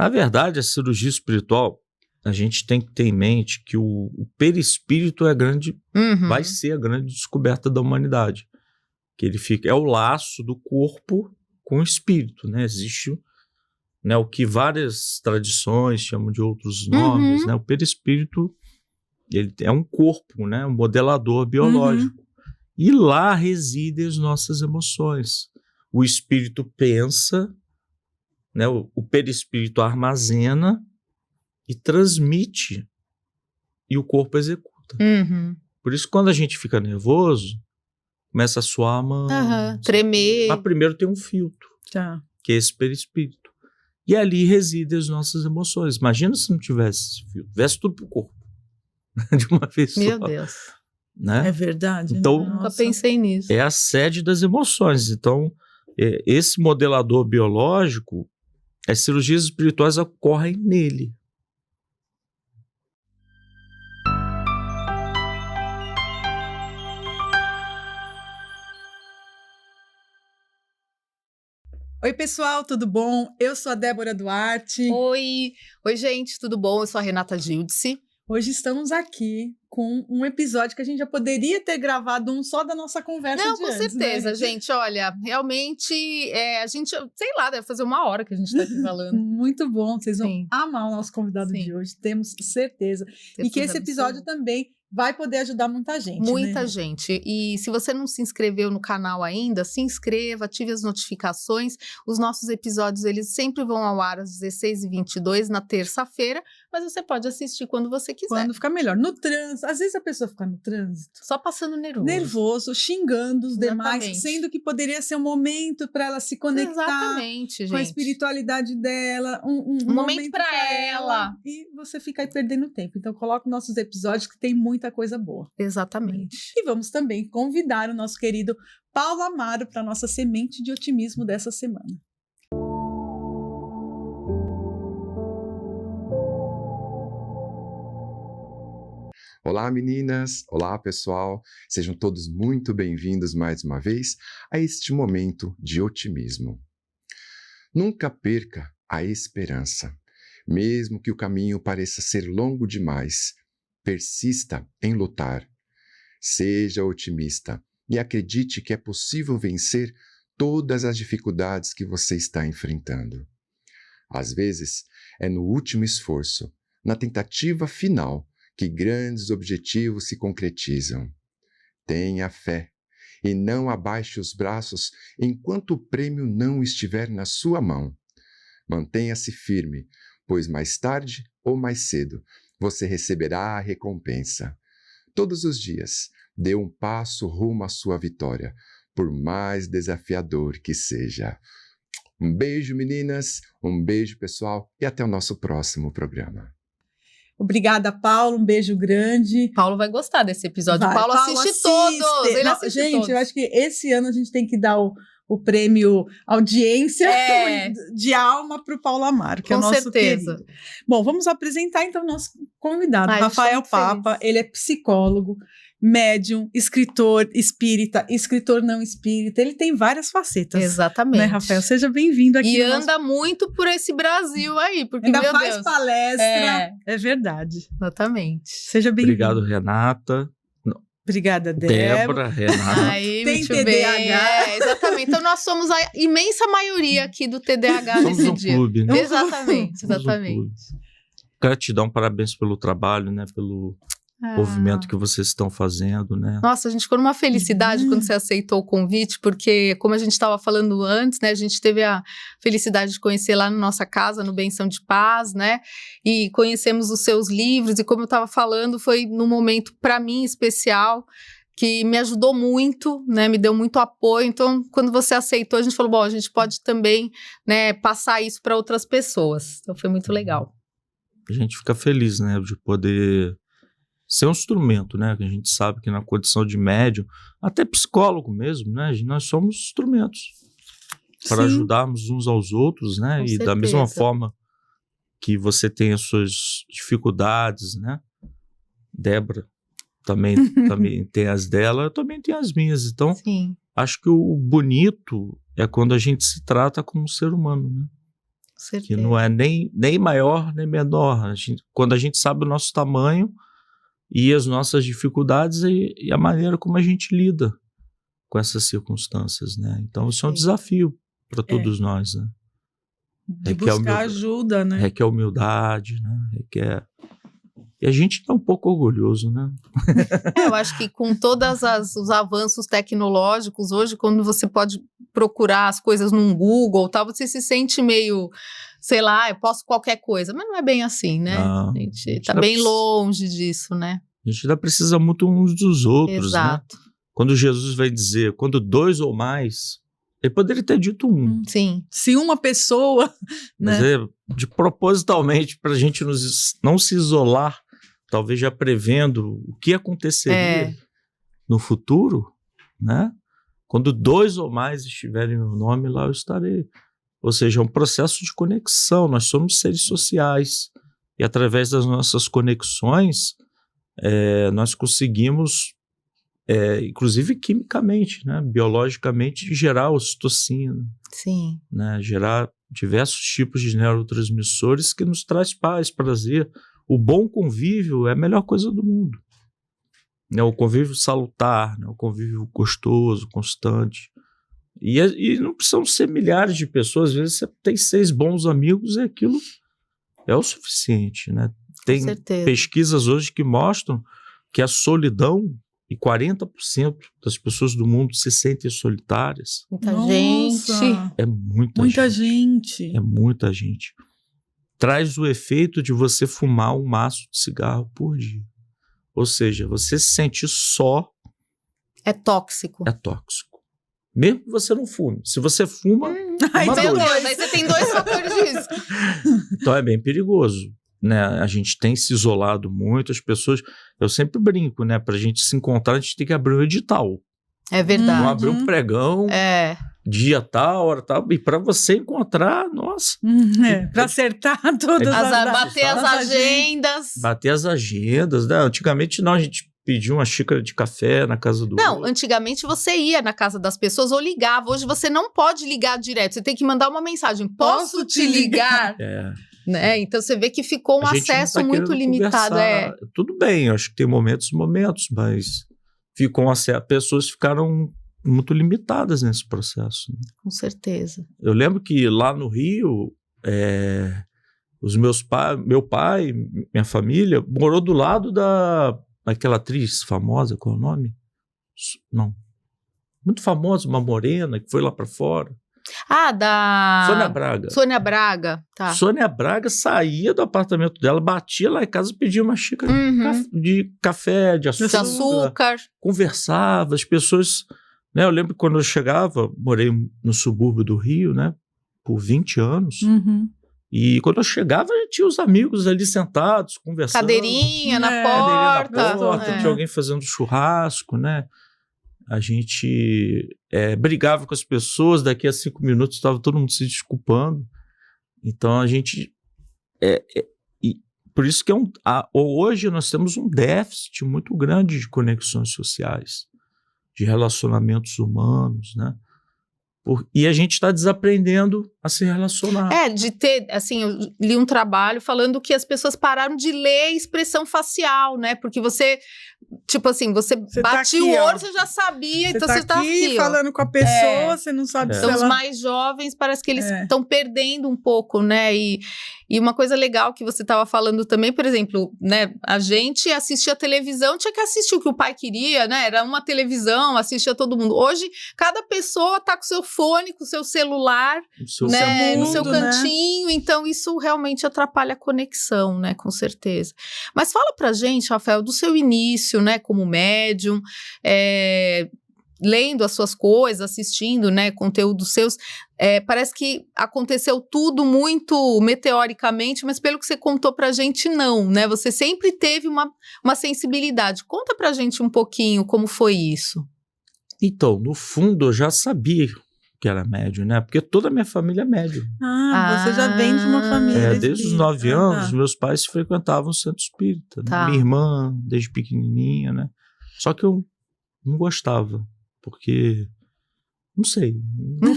Na verdade, a cirurgia espiritual, a gente tem que ter em mente que o perispírito vai ser a grande descoberta da humanidade. Que ele é o laço do corpo com o espírito, né? Existe, né, o que várias tradições chamam de outros nomes, né? O perispírito, ele é um corpo, né? Um modelador biológico. E lá residem as nossas emoções. O espírito pensa, né? O perispírito armazena e transmite, e o corpo executa. Por isso, quando a gente fica nervoso, começa a suar a mão, tremer. Mas primeiro tem um filtro, que é esse perispírito. E ali residem as nossas emoções. Imagina se não tivesse esse filtro, tivesse tudo pro corpo, de uma vez só. Meu Deus. Né? É verdade. Então, nunca pensei nisso. É a sede das emoções. Então, esse modelador biológico, as cirurgias espirituais ocorrem nele. Oi, pessoal, tudo bom? Eu sou a Débora Duarte. Oi, gente, tudo bom? Eu sou a Renata Gildice. Hoje estamos aqui com um episódio que a gente já poderia ter gravado um só da nossa conversa Não, de com antes, certeza, né? gente. Olha, realmente, a gente, sei lá, deve fazer 1 hora que a gente está aqui falando. Muito bom, vocês vão Sim. amar o nosso convidado de hoje, temos certeza. E que esse episódio também vai poder ajudar muita gente, Muita né? gente. E se você não se inscreveu no canal ainda, se inscreva, ative as notificações. Os nossos episódios, eles sempre vão ao ar às 16h22 na terça-feira, mas você pode assistir quando você quiser. Quando ficar melhor. No trânsito, às vezes a pessoa fica no trânsito. Só passando nervoso. Nervoso, xingando os demais, Exatamente. sendo que poderia ser um momento para ela se conectar Exatamente, gente. com a espiritualidade dela, um momento para ela. E você fica aí perdendo tempo. Então, coloca nossos episódios que tem muita coisa boa. Exatamente. E vamos também convidar o nosso querido Paulo Amaro para a nossa semente de otimismo dessa semana. Olá, meninas! Olá, pessoal! Sejam todos muito bem-vindos mais uma vez a este momento de otimismo. Nunca perca a esperança. Mesmo que o caminho pareça ser longo demais, persista em lutar. Seja otimista e acredite que é possível vencer todas as dificuldades que você está enfrentando. Às vezes, é no último esforço, na tentativa final, que grandes objetivos se concretizam. Tenha fé e não abaixe os braços enquanto o prêmio não estiver na sua mão. Mantenha-se firme, pois mais tarde ou mais cedo você receberá a recompensa. Todos os dias, dê um passo rumo à sua vitória, por mais desafiador que seja. Um beijo, meninas, um beijo, pessoal, e até o nosso próximo programa. Obrigada, Paulo. Um beijo grande. Paulo vai gostar desse episódio. Paulo assiste todos. Ele assiste gente, todos. Eu acho que esse ano a gente tem que dar o prêmio audiência de alma para o Paulo Amaro, que Com é o nosso certeza. querido. Bom, vamos apresentar então o nosso convidado, Rafael Papa. Ele é psicólogo, médium, escritor espírita, escritor não espírita. Ele tem várias facetas. Exatamente. Né, Rafael? Seja bem-vindo aqui. E anda muito por esse Brasil aí, porque, ainda meu faz Deus. palestra. É verdade. Exatamente. Seja bem-vindo. Obrigado, Renata. Obrigada, Débora. Renata. Aí, tem muito TDAH. Bem. Exatamente. Então, nós somos a imensa maioria aqui do TDAH Somos nesse um dia. clube, né? Exatamente, Somos um exatamente. clube. Gratidão, parabéns pelo trabalho, né? Pelo movimento que vocês estão fazendo, né? Nossa, a gente ficou numa felicidade quando você aceitou o convite, porque, como a gente estava falando antes, né, a gente teve a felicidade de conhecer lá na nossa casa, no Benção de Paz, né, e conhecemos os seus livros, e como eu estava falando, foi num momento, para mim, especial, que me ajudou muito, né, me deu muito apoio. Então, quando você aceitou, a gente falou, bom, a gente pode também, né, passar isso para outras pessoas. Então, foi muito legal. A gente fica feliz, né, de poder ser um instrumento, né? Que a gente sabe que na condição de médium, até psicólogo mesmo, né? Nós somos instrumentos para ajudarmos uns aos outros, né? Com e certeza. da mesma forma que você tem as suas dificuldades, né? Débora também tem as dela, eu também tenho as minhas. Então, Sim. acho que o bonito é quando a gente se trata como um ser humano, né? que não é nem maior nem menor. Quando a gente sabe o nosso tamanho e as nossas dificuldades e a maneira como a gente lida com essas circunstâncias, né? Então, isso é um desafio para todos nós, né? De buscar ajuda, né? Requer humildade, né? Requer... E a gente tá um pouco orgulhoso, né? Eu acho que com todos os avanços tecnológicos, hoje, quando você pode procurar as coisas num Google, tal, você se sente meio, sei lá, eu posso qualquer coisa. Mas não é bem assim, né? Não, a gente tá bem longe disso, né? A gente ainda precisa muito uns dos outros, Exato. né? Quando Jesus vai dizer, quando 2 ou mais, ele poderia ter dito 1. Sim. Se uma pessoa... Mas né? propositalmente, para a gente não se isolar, talvez já prevendo o que aconteceria no futuro, né? Quando 2 ou mais estiverem no meu nome, lá eu estarei. Ou seja, é um processo de conexão. Nós somos seres sociais. E através das nossas conexões, nós conseguimos... inclusive quimicamente, né? Biologicamente, gerar ocitocina. Sim. Né? Gerar diversos tipos de neurotransmissores que nos traz paz, prazer. O bom convívio é a melhor coisa do mundo. Né? O convívio salutar, né? O convívio gostoso, constante. E não precisam ser milhares de pessoas. Às vezes você tem 6 bons amigos e aquilo é o suficiente. Né? Tem pesquisas hoje que mostram que a solidão, e 40% das pessoas do mundo se sentem solitárias. Muita gente. É muita gente. É muita gente. Traz o efeito de você fumar um maço de cigarro por dia. Ou seja, você se sentir só. É tóxico. É tóxico. Mesmo que você não fume. Se você fuma, meu Deus, aí você tem 2 fatores disso. Então é bem perigoso. Né? A gente tem se isolado muito, as pessoas... Eu sempre brinco, né? Pra gente se encontrar, a gente tem que abrir um edital. É verdade. Não abrir um pregão, dia tal, hora tal, e pra você encontrar, nossa... Pra acertar todas bater as agendas. Bater as agendas, né? Antigamente não, a gente pedia uma xícara de café na casa do Não, outro. antigamente você ia na casa das pessoas ou ligava. Hoje você não pode ligar direto, você tem que mandar uma mensagem. Posso te ligar? Né? Então você vê que ficou um acesso muito limitado. Tudo bem, eu acho que tem momentos, mas ficou um acesso. Pessoas ficaram muito limitadas nesse processo. Né? Com certeza. Eu lembro que lá no Rio, meu pai, minha família, morou do lado daquela atriz famosa, qual é o nome? Não. Muito famosa, uma morena, que foi lá para fora. Da... Sônia Braga. Sônia Braga, tá. Sônia Braga saía do apartamento dela, batia lá em casa e pedia uma xícara de café, de açúcar. Conversava, as pessoas... Né, eu lembro que quando eu chegava, morei no subúrbio do Rio, né? Por 20 anos. E quando eu chegava, tinha os amigos ali sentados, conversando. Cadeirinha na porta. Tinha alguém fazendo churrasco, né? A gente brigava com as pessoas, daqui a 5 minutos estava todo mundo se desculpando. Então a gente... por isso que hoje nós temos um déficit muito grande de conexões sociais, de relacionamentos humanos, né? E a gente está desaprendendo a se relacionar. De ter, assim, eu li um trabalho falando que as pessoas pararam de ler expressão facial, né? Porque você, tipo assim, você batia tá aqui, o olho, você já sabia, então você tá aqui, falando com a pessoa, você não sabe se então, ela... os mais jovens, parece que eles estão perdendo um pouco, né? E uma coisa legal que você estava falando também, por exemplo, né? A gente assistia televisão, tinha que assistir o que o pai queria, né? Era uma televisão, assistia todo mundo. Hoje, cada pessoa tá com seu fone, com seu celular, no seu cantinho, né? Então isso realmente atrapalha a conexão, né? Com certeza. Mas fala pra gente, Rafael, do seu início, né? Como médium, lendo as suas coisas, assistindo, né, conteúdos seus, parece que aconteceu tudo muito meteoricamente, mas pelo que você contou pra gente, não, né? Você sempre teve uma sensibilidade. Conta pra gente um pouquinho como foi isso. Então, no fundo, eu já sabia que era médium, né? Porque toda a minha família é médium. Você já vem de uma família desde os 9 anos, meus pais frequentavam o centro espírita. Né? Minha irmã, desde pequenininha, né? Só que eu não gostava, porque Não sei.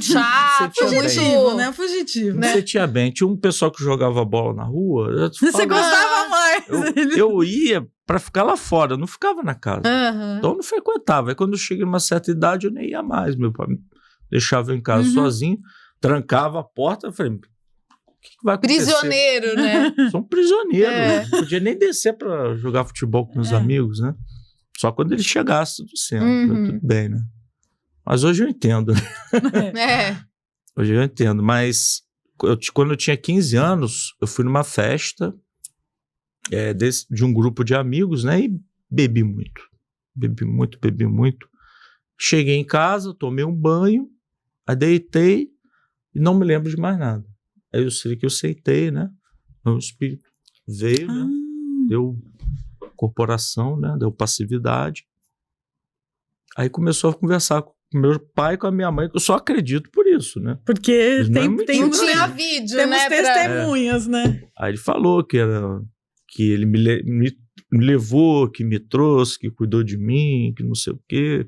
Chato, fugitivo, né? Fugitivo. Não sentia bem. Tinha um pessoal que jogava bola na rua. Você gostava mais. Eu ia pra ficar lá fora, eu não ficava na casa. Então eu não frequentava. Aí quando eu cheguei numa certa idade, eu nem ia mais. Meu pai deixava eu em casa sozinho, trancava a porta. Eu falei, o que vai acontecer? Prisioneiro, né? Sou um prisioneiro. Não podia nem descer pra jogar futebol com meus amigos, né? Só quando ele chegasse do centro. Tudo bem, né? Mas hoje eu entendo. Hoje eu entendo. Mas quando eu tinha 15 anos, eu fui numa festa de um grupo de amigos, né? E bebi muito. Bebi muito. Cheguei em casa, tomei um banho, aí deitei e não me lembro de mais nada. Aí eu sei que eu sentei, né? O espírito veio, né? Deu corporação, né? Deu passividade. Aí começou a conversar com meu pai, com a minha mãe, que eu só acredito por isso, né? Porque não tinha vídeo, temos né? Testemunhas, né? Aí ele falou que ele me levou, que me trouxe, que cuidou de mim, que não sei o quê,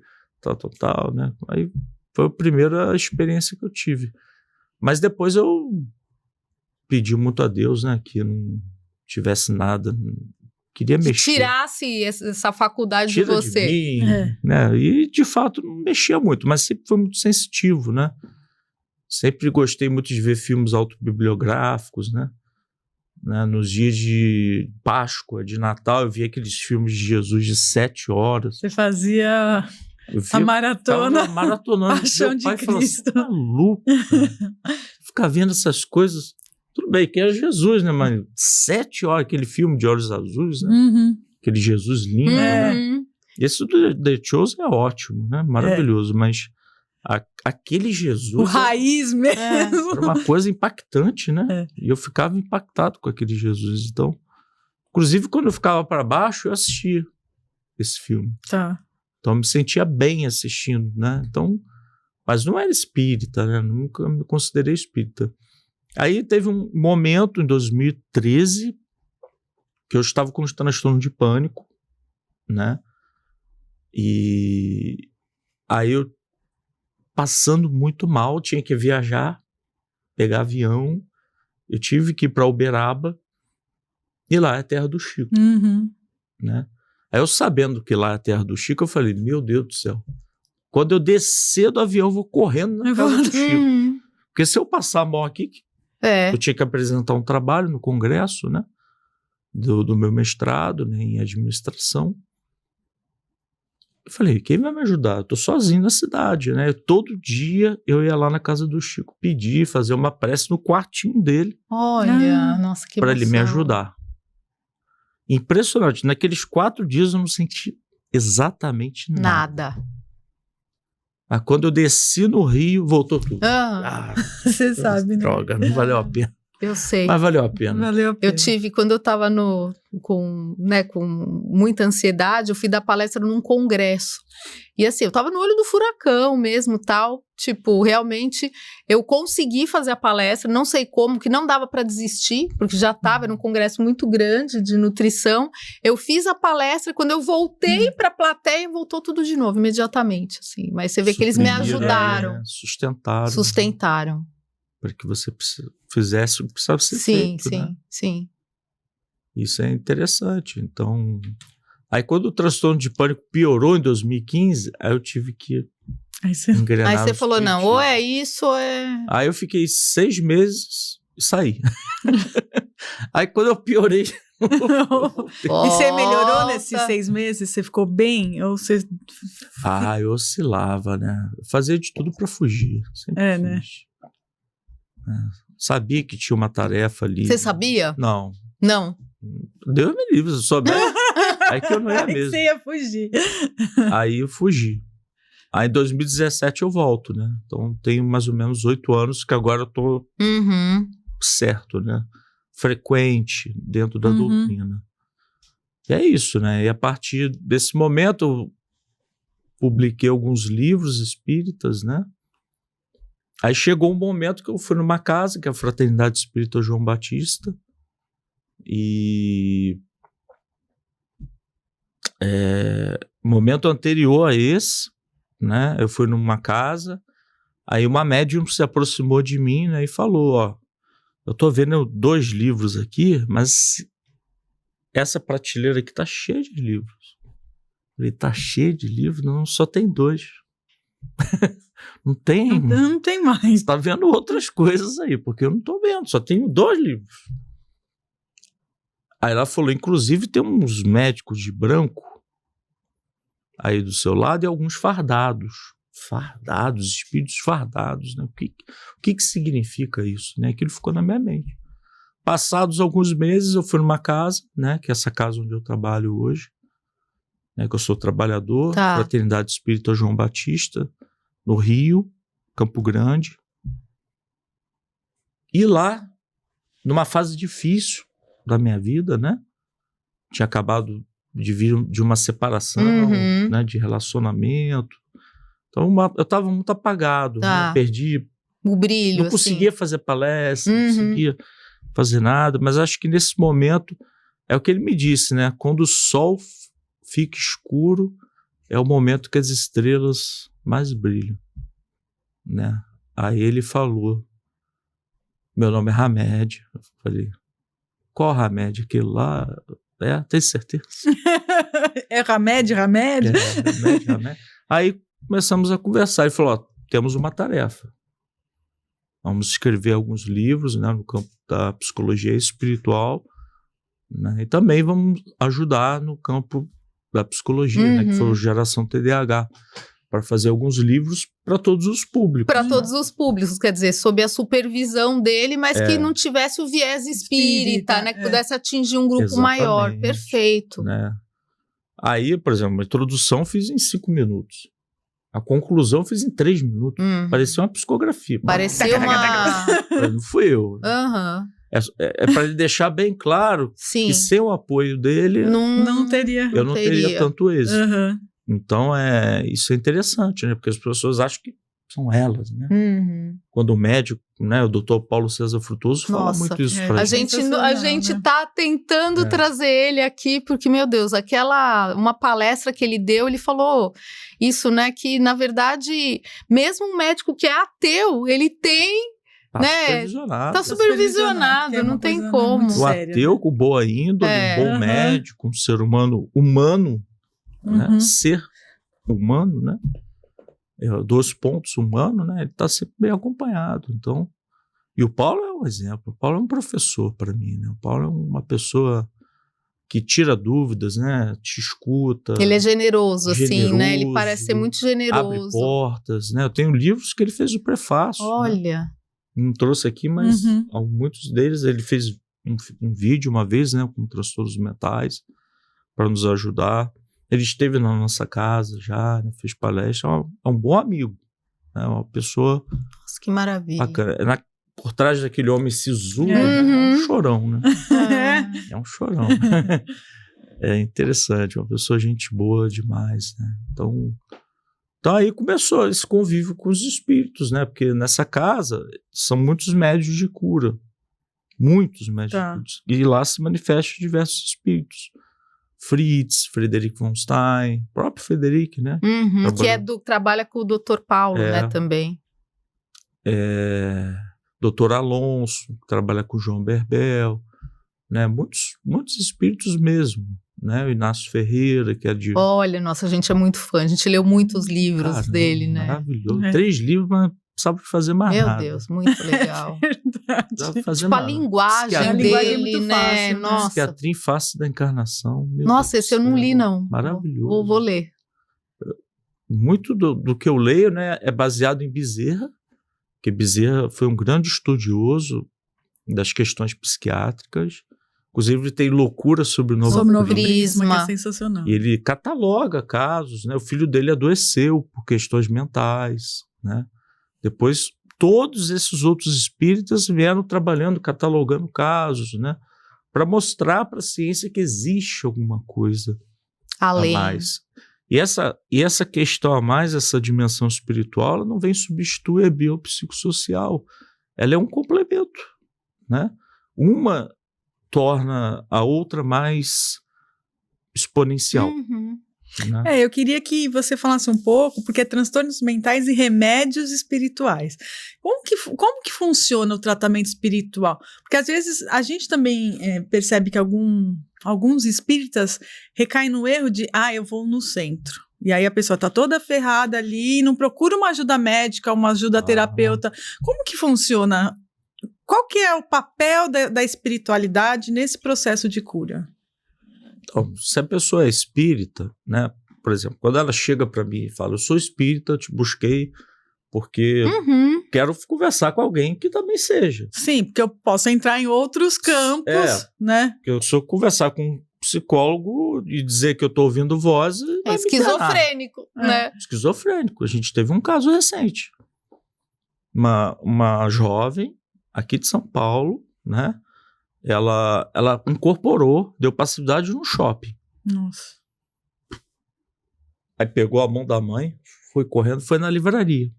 tal, né? Aí foi a primeira experiência que eu tive. Mas depois eu pedi muito a Deus, né? Que não tivesse nada, queria mexer. Que tirasse essa faculdade de você. De mim, né? E, de fato, não mexia muito, mas sempre foi muito sensitivo, né? Sempre gostei muito de ver filmes autobibliográficos, né? Nos dias de Páscoa, de Natal, eu via aqueles filmes de Jesus de 7 horas. Você fazia a maratona. Maratonando. Paixão de Cristo. Tá maluco, ficar vendo essas coisas. Tudo bem, que é Jesus, né? Mas 7 horas, aquele filme de olhos azuis, né? Aquele Jesus lindo, né? Esse do The Chosen é ótimo, né? Maravilhoso, mas aquele Jesus... O raiz mesmo. Era uma coisa impactante, né? E eu ficava impactado com aquele Jesus. Então, inclusive, quando eu ficava para baixo, eu assistia esse filme. Tá. Então, eu me sentia bem assistindo, né? Então, mas não era espírita, né? Nunca me considerei espírita. Aí teve um momento, em 2013, que eu estava com um transtorno de pânico, né? E aí eu, passando muito mal, tinha que viajar, pegar avião, eu tive que ir para Uberaba, e lá é a terra do Chico, né? Aí eu, sabendo que lá é a terra do Chico, eu falei, meu Deus do céu, quando eu descer do avião, eu vou correndo na casa do Chico. Porque se eu passar mal aqui, eu tinha que apresentar um trabalho no congresso, né? Do meu mestrado, né, em administração. Eu falei, quem vai me ajudar? Eu tô sozinho na cidade, né? Todo dia eu ia lá na casa do Chico pedir, fazer uma prece no quartinho dele. Olha, nossa, que para ele me ajudar. Impressionante. Naqueles 4 dias eu não senti exatamente nada. Mas quando eu desci no Rio, voltou tudo. Você sabe, né? Droga, não valeu a pena. Eu sei. Mas valeu a pena. Valeu a pena. Eu tive, quando eu estava com muita ansiedade, eu fui dar palestra num congresso. E assim, eu estava no olho do furacão mesmo, tal. Tipo, realmente, eu consegui fazer a palestra, não sei como, que não dava para desistir, porque já estava, era um congresso muito grande de nutrição. Eu fiz a palestra, quando eu voltei para a plateia, voltou tudo de novo, imediatamente, assim. Mas você vê que eles me ajudaram. Sustentaram. Para que você fizesse o que precisava ser feito, né? Sim. Isso é interessante. Então, aí quando o transtorno de pânico piorou em 2015, aí eu tive que engrenar. Aí você falou, não, ou é isso ou é... Aí eu fiquei 6 meses e saí. Aí quando eu piorei... E você melhorou nesses 6 meses? Você ficou bem? Ou você... eu oscilava, né? Eu fazia de tudo para fugir. Sempre né? Sabia que tinha uma tarefa ali. Você sabia? Não. Deus me livre, se eu soubesse. Aí que eu não ia mesmo. Você ia fugir. Aí eu fugi. Aí em 2017 eu volto, né? Então tenho mais ou menos 8 anos que agora eu tô certo, né? Frequente dentro da doutrina. E é isso, né? E a partir desse momento eu publiquei alguns livros espíritas, né? Aí chegou um momento que eu fui numa casa, que é a Fraternidade Espírita João Batista, e momento anterior a esse, né, eu fui numa casa, Aí uma médium se aproximou de mim, né, e falou, ó, eu tô vendo 2 livros aqui, mas essa prateleira aqui tá cheia de livros. Eu falei, tá cheia de livros? Não, só tem 2. Não tem. Não tem mais. Você tá vendo outras coisas aí, porque eu não tô vendo, só tenho 2 livros. Aí ela falou, inclusive tem uns médicos de branco aí do seu lado e alguns fardados. Fardados, espíritos fardados, né? O que significa isso, né? Aquilo ficou na minha mente. Passados alguns meses, eu fui numa casa, né? Que é essa casa onde eu trabalho hoje, né? Que eu sou trabalhador, Fraternidade Espírita João Batista, no Rio, Campo Grande. E lá, numa fase difícil da minha vida, né? Tinha acabado de vir de uma separação, né? De relacionamento. Então, eu estava muito apagado, né? Perdi o brilho. Não conseguia fazer palestra, não conseguia fazer nada, mas acho que nesse momento é o que ele me disse, né? Quando o sol fica escuro, é o momento que as estrelas mais brilham, né? Aí ele falou, meu nome é Hamed. Eu falei, qual Hamed? Aquele lá? Tem certeza? É Hamed? É, Hamed. Aí começamos a conversar. Ele falou, ó, temos uma tarefa. Vamos escrever alguns livros, né, no campo da psicologia espiritual, né, e também vamos ajudar no campo da psicologia, né, que foi o Geração TDAH, para fazer alguns livros para todos os públicos. Para todos os públicos, quer dizer, sob a supervisão dele, mas que não tivesse o viés espírita, né, que pudesse atingir um grupo maior. Perfeito. Né? Aí, por exemplo, a introdução eu fiz em 5 minutos. A conclusão eu fiz em 3 minutos. Parecia uma psicografia. Parecia uma... Não fui eu. É para ele deixar bem claro que sem o apoio dele... Não teria. Eu não teria tanto êxito. Então, isso é interessante, né? Porque as pessoas acham que são elas, né? Quando o médico, né, o Dr. Paulo César Frutuoso fala muito isso pra gente. A gente tá tentando trazer ele aqui, porque, meu Deus, uma palestra que ele deu, ele falou isso, né? Que, na verdade, mesmo um médico que é ateu, ele tem... Tá supervisionado, não tem como. O ateu com boa índole, um bom médico, um ser humano humano, né? Ser humano, né? 2 pontos humano, né? Ele está sempre bem acompanhado. Então, e o Paulo é um exemplo. O Paulo é um professor para mim, né? O Paulo é uma pessoa que tira dúvidas, né? Te escuta. Ele é generoso, assim, né? Ele parece ser muito generoso. Abre portas, né? Eu tenho livros que ele fez o prefácio. Olha. Né? Não trouxe aqui, mas muitos deles ele fez um vídeo uma vez, né? Com transtornos mentais para nos ajudar. Ele esteve na nossa casa já, né, fez palestra, é um bom amigo, né, uma pessoa... Nossa, que maravilha. Bacana. Por trás daquele homem sisudo, é um chorão, né? É um chorão. É interessante, uma pessoa gente boa demais, né? Então aí começou esse convívio com os espíritos, né? Porque nessa casa são muitos médiuns de cura, muitos médiuns de cura, e lá se manifestam diversos espíritos. Fritz, Frederic von Stein, o próprio Frederic, né? Que trabalha com o Dr. Paulo, né, também. Dr. Alonso, que trabalha com o João Berbel, né? Muitos espíritos mesmo, né? O Inácio Ferreira, que é de... Olha, nossa, a gente é muito fã, a gente leu muitos livros dele, né? Maravilhoso. 3 livros, mas não precisava fazer mais nada. Meu Deus, muito legal. Fazer a linguagem dele, né? Fácil, nossa. Psiquiatria em face da encarnação. Nossa, esse eu não li, não. Maravilhoso. Vou ler. Muito do que eu leio, né, é baseado em Bezerra, que Bezerra foi um grande estudioso das questões psiquiátricas. Inclusive, ele tem loucura sobre o Novo Prisma, que é sensacional. E ele cataloga casos, né? O filho dele adoeceu por questões mentais, né? Depois, todos esses outros espíritas vieram trabalhando, catalogando casos, né? Para mostrar para a ciência que existe alguma coisa além. A mais. E essa questão a mais, essa dimensão espiritual, ela não vem substituir a biopsicossocial. Ela é um complemento, né? Uma torna a outra mais exponencial. Né? Eu queria que você falasse um pouco, porque é transtornos mentais e remédios espirituais. Como que funciona o tratamento espiritual? Porque às vezes a gente também percebe que alguns espíritas recaem no erro de, eu vou no centro. E aí a pessoa tá toda ferrada ali, não procura uma ajuda médica, uma ajuda terapeuta. Como que funciona? Qual que é o papel da espiritualidade nesse processo de cura? Então, se a pessoa é espírita, né? Por exemplo, quando ela chega para mim e fala, eu sou espírita, te busquei porque quero conversar com alguém que também seja. Sim, porque eu posso entrar em outros campos, né? Eu sou conversar com um psicólogo e dizer que eu estou ouvindo vozes. É esquizofrênico, né? Esquizofrênico. A gente teve um caso recente. Uma jovem aqui de São Paulo, né? Ela incorporou, deu passividade no shopping. Nossa. Aí pegou a mão da mãe, foi correndo, foi na livraria.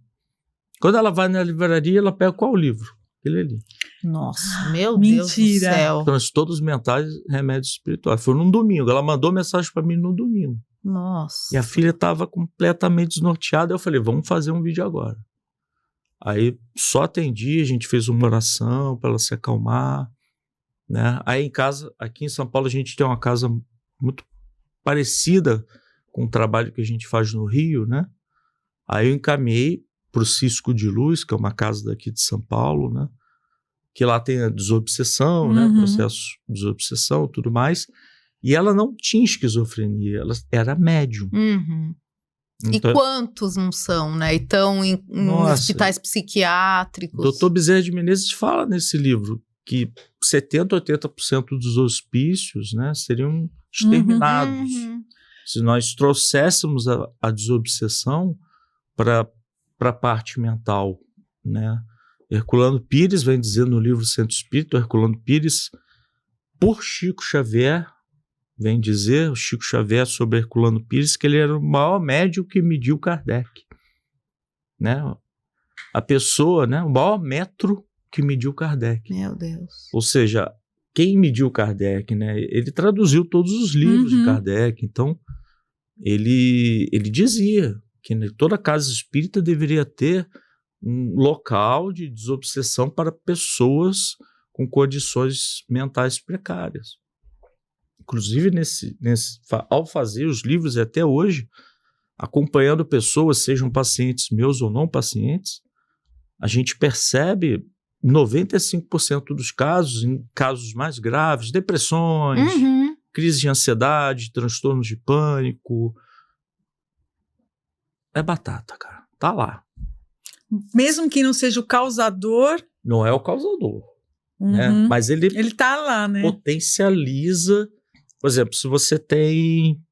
Quando ela vai na livraria, ela pega qual livro? Aquele ali. Nossa, meu Deus do céu. Transtornos mentais, remédios espirituais. Foi num domingo. Ela mandou mensagem para mim no domingo. Nossa. E a filha estava completamente desnorteada. Eu falei, vamos fazer um vídeo agora. Aí só atendi, a gente fez uma oração para ela se acalmar. Né? Aí em casa, aqui em São Paulo, a gente tem uma casa muito parecida com o trabalho que a gente faz no Rio, né? Aí eu encaminhei para o Cisco de Luz, que é uma casa daqui de São Paulo, né? Que lá tem a desobsessão, né? Processo de desobsessão, tudo mais. E ela não tinha esquizofrenia, ela era médium. Então, e quantos não são, né? Então, em hospitais psiquiátricos. Dr. Bezerra de Menezes fala nesse livro que 70%, 80% dos hospícios, né, seriam exterminados. Se nós trouxéssemos a desobsessão para a parte mental, né? Herculano Pires vem dizer no livro Centro Espírita, Herculano Pires, por Chico Xavier, vem dizer, o Chico Xavier sobre Herculano Pires, que ele era o maior médium que mediu Kardec. Né? A pessoa, né, o maior metro que mediu Kardec. Meu Deus. Ou seja, quem mediu Kardec, né, ele traduziu todos os livros de Kardec, então ele dizia que toda casa espírita deveria ter um local de desobsessão para pessoas com condições mentais precárias. Inclusive, ao fazer os livros, e até hoje, acompanhando pessoas, sejam pacientes meus ou não pacientes, a gente percebe 95% dos casos, em casos mais graves, depressões, crise de ansiedade, transtornos de pânico. É batata, cara. Tá lá. Mesmo que não seja o causador. Não é o causador. Né? Mas ele tá lá, né? Potencializa. Por exemplo, se você tem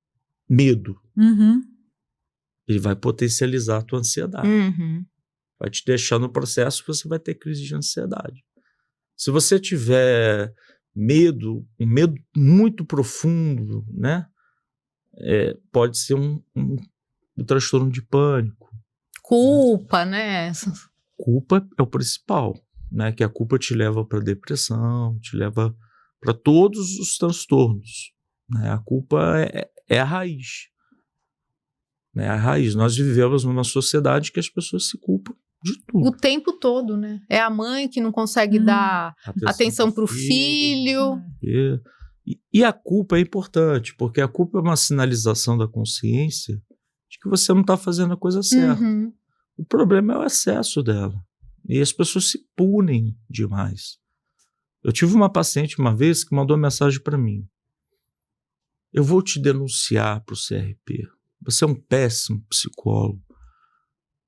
medo, ele vai potencializar a tua ansiedade. Vai te deixar no processo que você vai ter crise de ansiedade. Se você tiver medo, um medo muito profundo, né? Pode ser um transtorno de pânico. Culpa, né? Culpa é o principal, né? Que a culpa te leva para depressão, te leva para todos os transtornos. Né? A culpa é a raiz. Né? A raiz. Nós vivemos numa sociedade que as pessoas se culpam de tudo. O tempo todo, né? É a mãe que não consegue dar atenção para o filho. E a culpa é importante, porque a culpa é uma sinalização da consciência de que você não está fazendo a coisa certa. O problema é o excesso dela. E as pessoas se punem demais. Eu tive uma paciente uma vez que mandou mensagem para mim. Eu vou te denunciar para o CRP. Você é um péssimo psicólogo.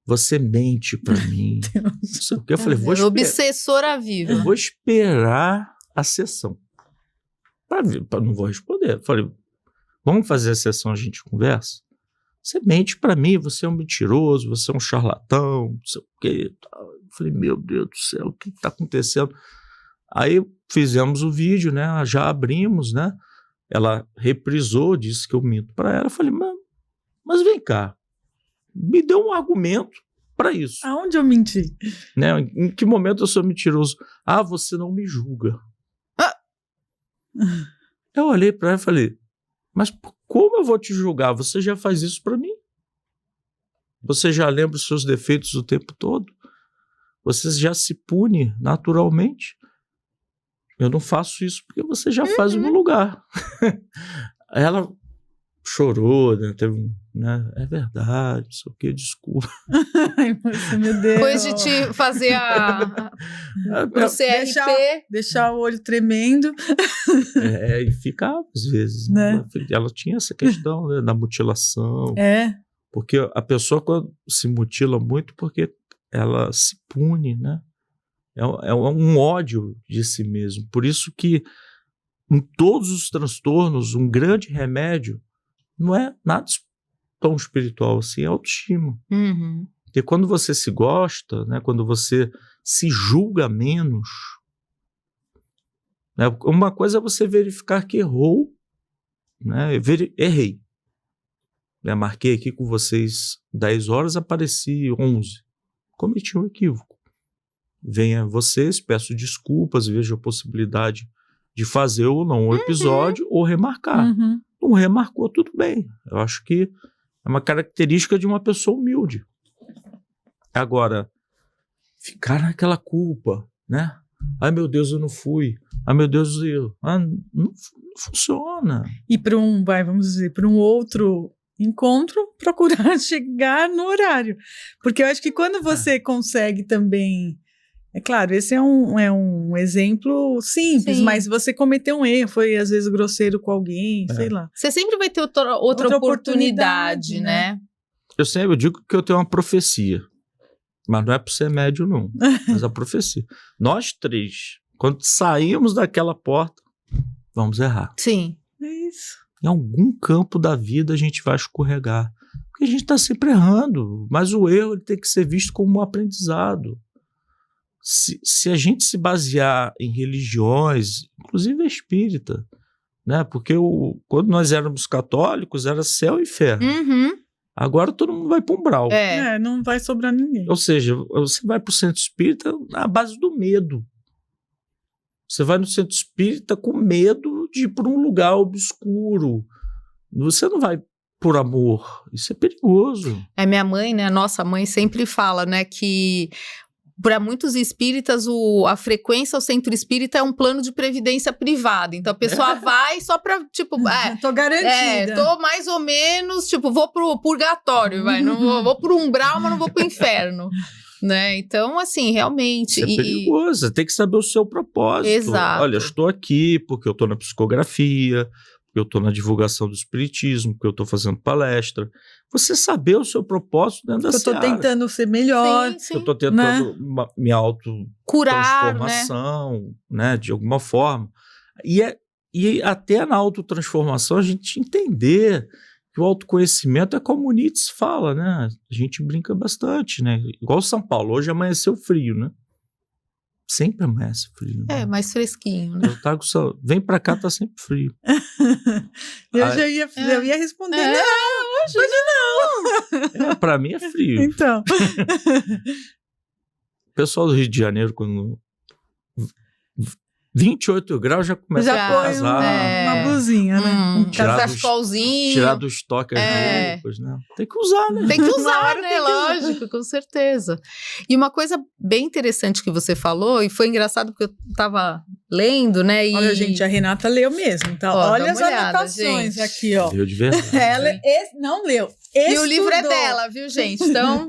Você mente para mim. Não sei o que. Eu falei, obsessora viva. Eu vou esperar a sessão. Não vou responder. Eu falei, vamos fazer a sessão, a gente conversa? Você mente para mim, você é um mentiroso, você é um charlatão, não sei o quê. Eu falei, meu Deus do céu, o que está acontecendo? Aí fizemos o vídeo, né? Já abrimos, né? Ela reprisou, disse que eu minto para ela. Eu falei, mas vem cá, me dê um argumento para isso. Aonde eu menti? Né? Em que momento eu sou mentiroso? Você não me julga. Eu olhei para ela e falei, Mas como eu vou te julgar? Você já faz isso para mim. Você já lembra os seus defeitos o tempo todo. Você já se pune naturalmente. Eu não faço isso porque você já faz no meu lugar. Ela chorou, né? Teve né? É verdade, não sei o que, desculpa. Ai, moça, meu Deus. Depois de te fazer o CRP. Deixar o olho tremendo. E ficava às vezes. Né? Ela tinha essa questão, né, da mutilação. Porque a pessoa quando se mutila muito porque ela se pune, né? É um ódio de si mesmo. Por isso que em todos os transtornos, um grande remédio não é nada tão espiritual assim, é autoestima. Uhum. Porque quando você se gosta, né, quando você se julga menos, né, uma coisa é você verificar que errou, né, errei. Né, marquei aqui com vocês 10 horas, apareci 11. Cometi um equívoco. Venha vocês, peço desculpas, vejo a possibilidade de fazer ou não um episódio ou remarcar. Não remarcou, tudo bem. Eu acho que é uma característica de uma pessoa humilde. Agora, ficar naquela culpa, né? Ai, meu Deus, eu não fui. Ai, meu Deus, não funciona. E para vamos dizer, para um outro encontro, procurar chegar no horário. Porque eu acho que quando você consegue também... É claro, esse é um exemplo simples, mas você cometeu um erro, foi às vezes grosseiro com alguém, sei lá. Você sempre vai ter outra oportunidade, né? Eu digo que eu tenho uma profecia, mas não é por ser médio não, mas a profecia. Nós três, quando saímos daquela porta, vamos errar. Sim. É isso. Em algum campo da vida a gente vai escorregar, porque a gente está sempre errando, mas o erro ele tem que ser visto como um aprendizado. Se a gente se basear em religiões, inclusive a espírita, né? Porque quando nós éramos católicos, era céu e inferno. Agora todo mundo vai para um umbral. Não vai sobrar ninguém. Ou seja, você vai para o centro espírita na base do medo. Você vai no centro espírita com medo de ir para um lugar obscuro. Você não vai por amor. Isso é perigoso. Minha mãe, né? Nossa mãe sempre fala, né? Que para muitos espíritas, a frequência ao centro espírita é um plano de previdência privada. Então, a pessoa vai só para, tipo... tô garantida. Tô mais ou menos, tipo, vou pro purgatório, não vou pro umbral, mas não vou pro inferno. Né? Então, assim, realmente... Isso é perigoso, você tem que saber o seu propósito. Exato. Olha, eu estou aqui porque eu estou na psicografia, porque eu estou na divulgação do espiritismo, porque eu estou fazendo palestra. Você saber o seu propósito dentro da seara. Eu estou tentando ser melhor. Sim. Eu estou tentando me autotransformação, né, de alguma forma. E até na autotransformação a gente entender que o autoconhecimento é como o Nietzsche fala, né? A gente brinca bastante, né? Igual São Paulo, hoje amanheceu frio, né? Sempre amanhece frio. Né? Mais fresquinho, né? Vem pra cá, tá sempre frio. Eu ia responder, não, hoje não. Pra mim é frio. Então. O pessoal do Rio de Janeiro, quando 28 graus já começa a casar. Uma blusinha, né? Casacolzinho. Tirar do estoque as roupas, né? Tem que usar, né? Tem que usar, né? Lógico, com certeza. E uma coisa bem interessante que você falou, e foi engraçado porque eu tava lendo, né? Olha, gente, a Renata leu mesmo. Então, olha as anotações gente. Aqui, ó. Leu de verdade. Ela não leu. E o livro é dela, viu, gente? Então...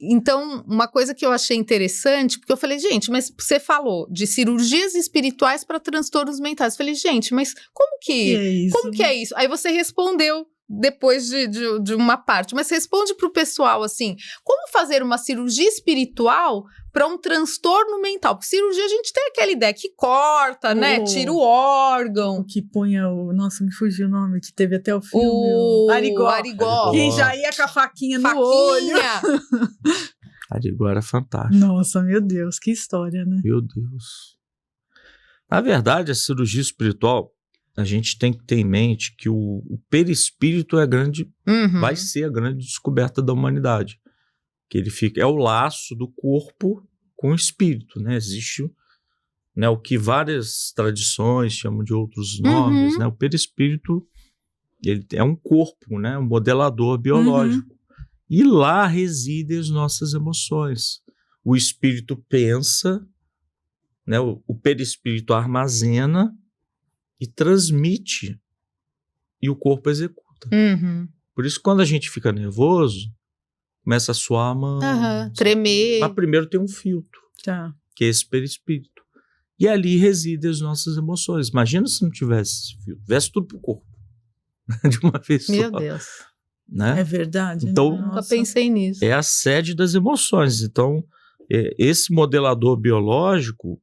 Então, uma coisa que eu achei interessante, porque eu falei, gente, mas você falou de cirurgias espirituais para transtornos mentais. Eu falei, gente, mas como que é isso? Aí você respondeu depois de uma parte, mas responde para o pessoal assim, como fazer uma cirurgia espiritual para um transtorno mental? Porque cirurgia a gente tem aquela ideia que corta, né? Tira o órgão. Que punha nossa, me fugiu o nome, que teve até o filme. O Arigó. Que já ia com a faquinha no olho. Arigó era fantástico. Nossa, meu Deus, que história, né? Meu Deus. Na verdade, a cirurgia espiritual, a gente tem que ter em mente que o perispírito vai ser a grande descoberta da humanidade. Que ele é o laço do corpo com o espírito, né? Existe né, o que várias tradições chamam de outros nomes, né? O perispírito, ele é um corpo, né? Um modelador biológico. E lá residem as nossas emoções. O espírito pensa, né? O perispírito armazena e transmite, e o corpo executa. Por isso, quando a gente fica nervoso, começa a suar a mão, tremer. Mas primeiro tem um filtro, que é esse perispírito. E ali residem as nossas emoções. Imagina se não tivesse esse filtro, tivesse tudo pro corpo, de uma vez só. Meu Deus. Né? É verdade. Então, nunca pensei nisso. É a sede das emoções. Então, esse modelador biológico,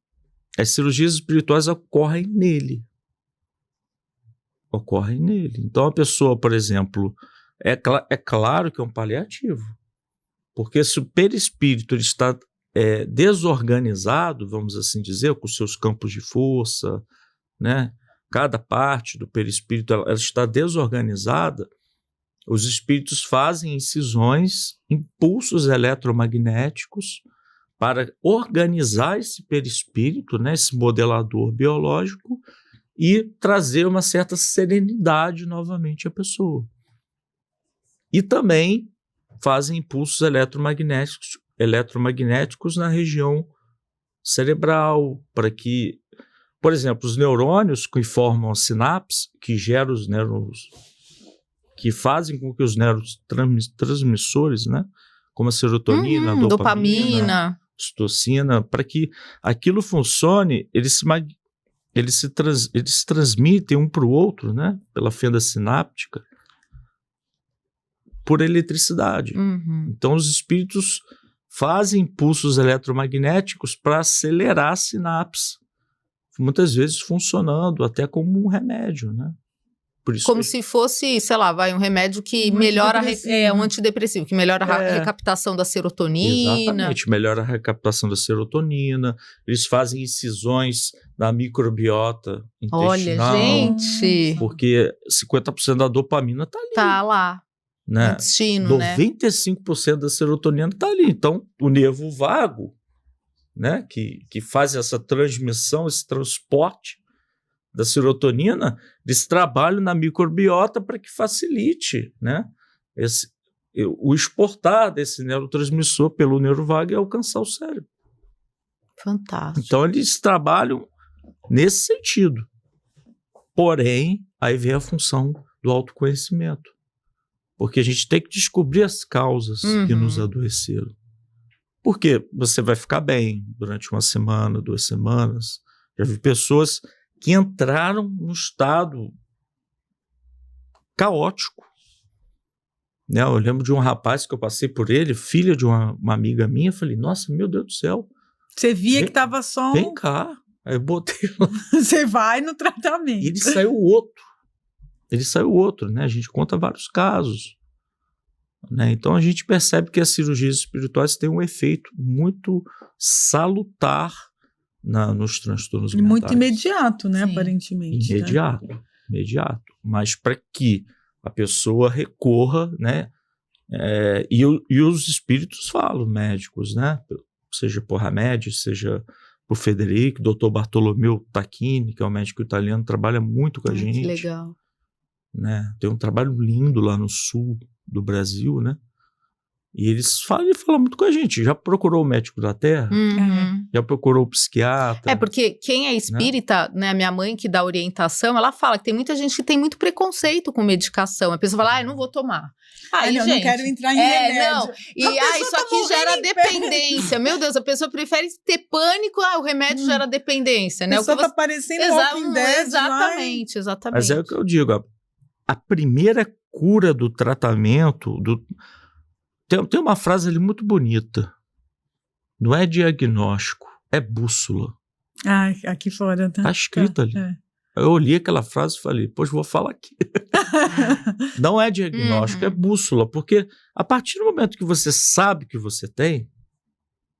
as cirurgias espirituais ocorrem nele. Então, a pessoa, por exemplo, é claro que é um paliativo. Porque se o perispírito ele está desorganizado, vamos assim dizer, com seus campos de força, né? Cada parte do perispírito ela está desorganizada, os espíritos fazem incisões, impulsos eletromagnéticos para organizar esse perispírito, né, esse modelador biológico, e trazer uma certa serenidade novamente à pessoa. E também fazem impulsos eletromagnéticos na região cerebral, para que, por exemplo, os neurônios que formam a sinapse, que geram os neurônios, que fazem com que os neurotransmissores, né, como a serotonina, a dopamina, ocitocina, para que aquilo funcione, eles se transmitem um para o outro, né, pela fenda sináptica, por eletricidade. Então, os espíritos fazem impulsos eletromagnéticos para acelerar a sinapse, muitas vezes funcionando até como um remédio, né? Por isso como se fosse, sei lá, um remédio que melhora um antidepressivo, que melhora a recaptação da serotonina. Exatamente, melhora a recaptação da serotonina. Eles fazem incisões na microbiota intestinal. Olha, gente! Porque 50% da dopamina está ali. Tá lá. Né? Intestino, 95% da serotonina está ali. Então, o nervo vago, né, que faz essa transmissão, esse transporte da serotonina, eles trabalham na microbiota para que facilite, né, o exportar desse neurotransmissor pelo nervo vago e alcançar o cérebro. Fantástico. Então, eles trabalham nesse sentido. Porém, aí vem a função do autoconhecimento. Porque a gente tem que descobrir as causas que nos adoeceram. Porque você vai ficar bem durante uma semana, 2 semanas. Já vi pessoas que entraram num estado caótico. Né? Eu lembro de um rapaz que eu passei por ele, filha de uma amiga minha, falei, nossa, meu Deus do céu. Você via que estava só... Vem cá. Aí eu botei lá. Você vai no tratamento. E ele saiu outro. Né? A gente conta vários casos. Né? Então a gente percebe que as cirurgias espirituais têm um efeito muito salutar nos transtornos mentais. Muito imediato, né? Sim. Aparentemente. Imediato. Mas para que a pessoa recorra, né? E os espíritos falam, médicos, né? Seja por Hamed, seja por Federico, Dr. Bartolomeu Tacchini, que é um médico italiano, trabalha muito com a gente. Que legal. Né? Tem um trabalho lindo lá no sul do Brasil, né? E ele fala muito com a gente. Já procurou o médico da terra? Já procurou o psiquiatra? Porque quem é espírita, né? A minha mãe que dá orientação, ela fala que tem muita gente que tem muito preconceito com medicação. A pessoa fala, eu não vou tomar. Aí, gente, não quero entrar em remédio. Não. E isso aqui gera dependência. Meu Deus, a pessoa prefere ter pânico, o remédio gera dependência, né? A pessoa tá parecendo Walking Dead. Exatamente. Mas é o que eu digo, a primeira cura do tratamento... Tem uma frase ali muito bonita. Não é diagnóstico, é bússola. Aqui fora. Tá escrito ali. Eu olhei aquela frase e falei, pois vou falar aqui. Não é diagnóstico, é bússola. Porque a partir do momento que você sabe que você tem,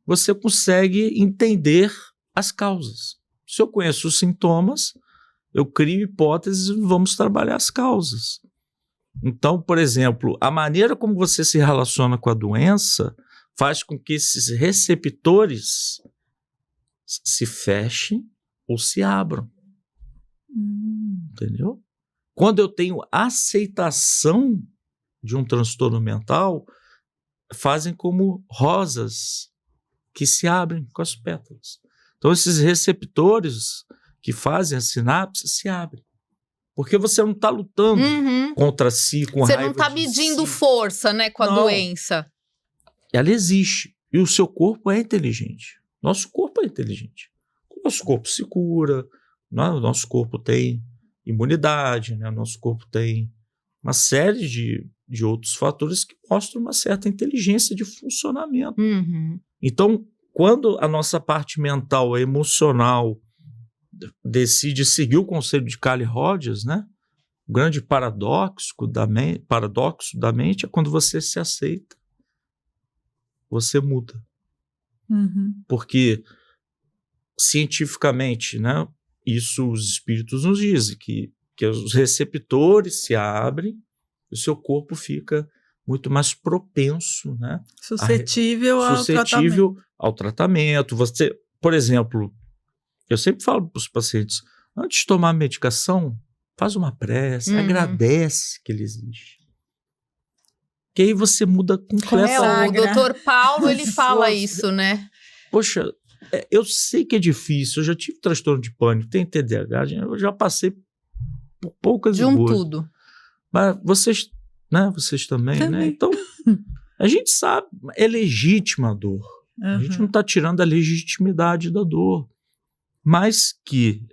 você consegue entender as causas. Se eu conheço os sintomas, eu crio hipóteses e vamos trabalhar as causas. Então, por exemplo, a maneira como você se relaciona com a doença faz com que esses receptores se fechem ou se abram. Entendeu? Quando eu tenho aceitação de um transtorno mental, fazem como rosas que se abrem com as pétalas. Então, esses receptores que fazem a sinapse se abrem. Porque você não está lutando contra si, com você raiva não está medindo força, né, com a doença. Ela existe. E o seu corpo é inteligente. Nosso corpo é inteligente. O nosso corpo se cura, o nosso corpo tem imunidade, né? O nosso corpo tem uma série de outros fatores que mostram uma certa inteligência de funcionamento. Então, quando a nossa parte mental, emocional, decide seguir o conselho de Carl Rogers, né? O grande paradoxo da mente é quando você se aceita, você muda. Porque, cientificamente, né? Isso os espíritos nos dizem, que os receptores se abrem e o seu corpo fica muito mais propenso, né? Suscetível ao tratamento. Você, por exemplo, eu sempre falo para os pacientes, antes de tomar a medicação, faz uma prece, agradece que ele existe. Que aí você muda completamente. O doutor Paulo, ele fala isso, né? Poxa, eu sei que é difícil, eu já tive transtorno de pânico, tenho TDAH, eu já passei por poucas de tudo. Mas vocês, né? Vocês também, né? Então, a gente sabe, é legítima a dor. A gente não está tirando a legitimidade da dor. Mas que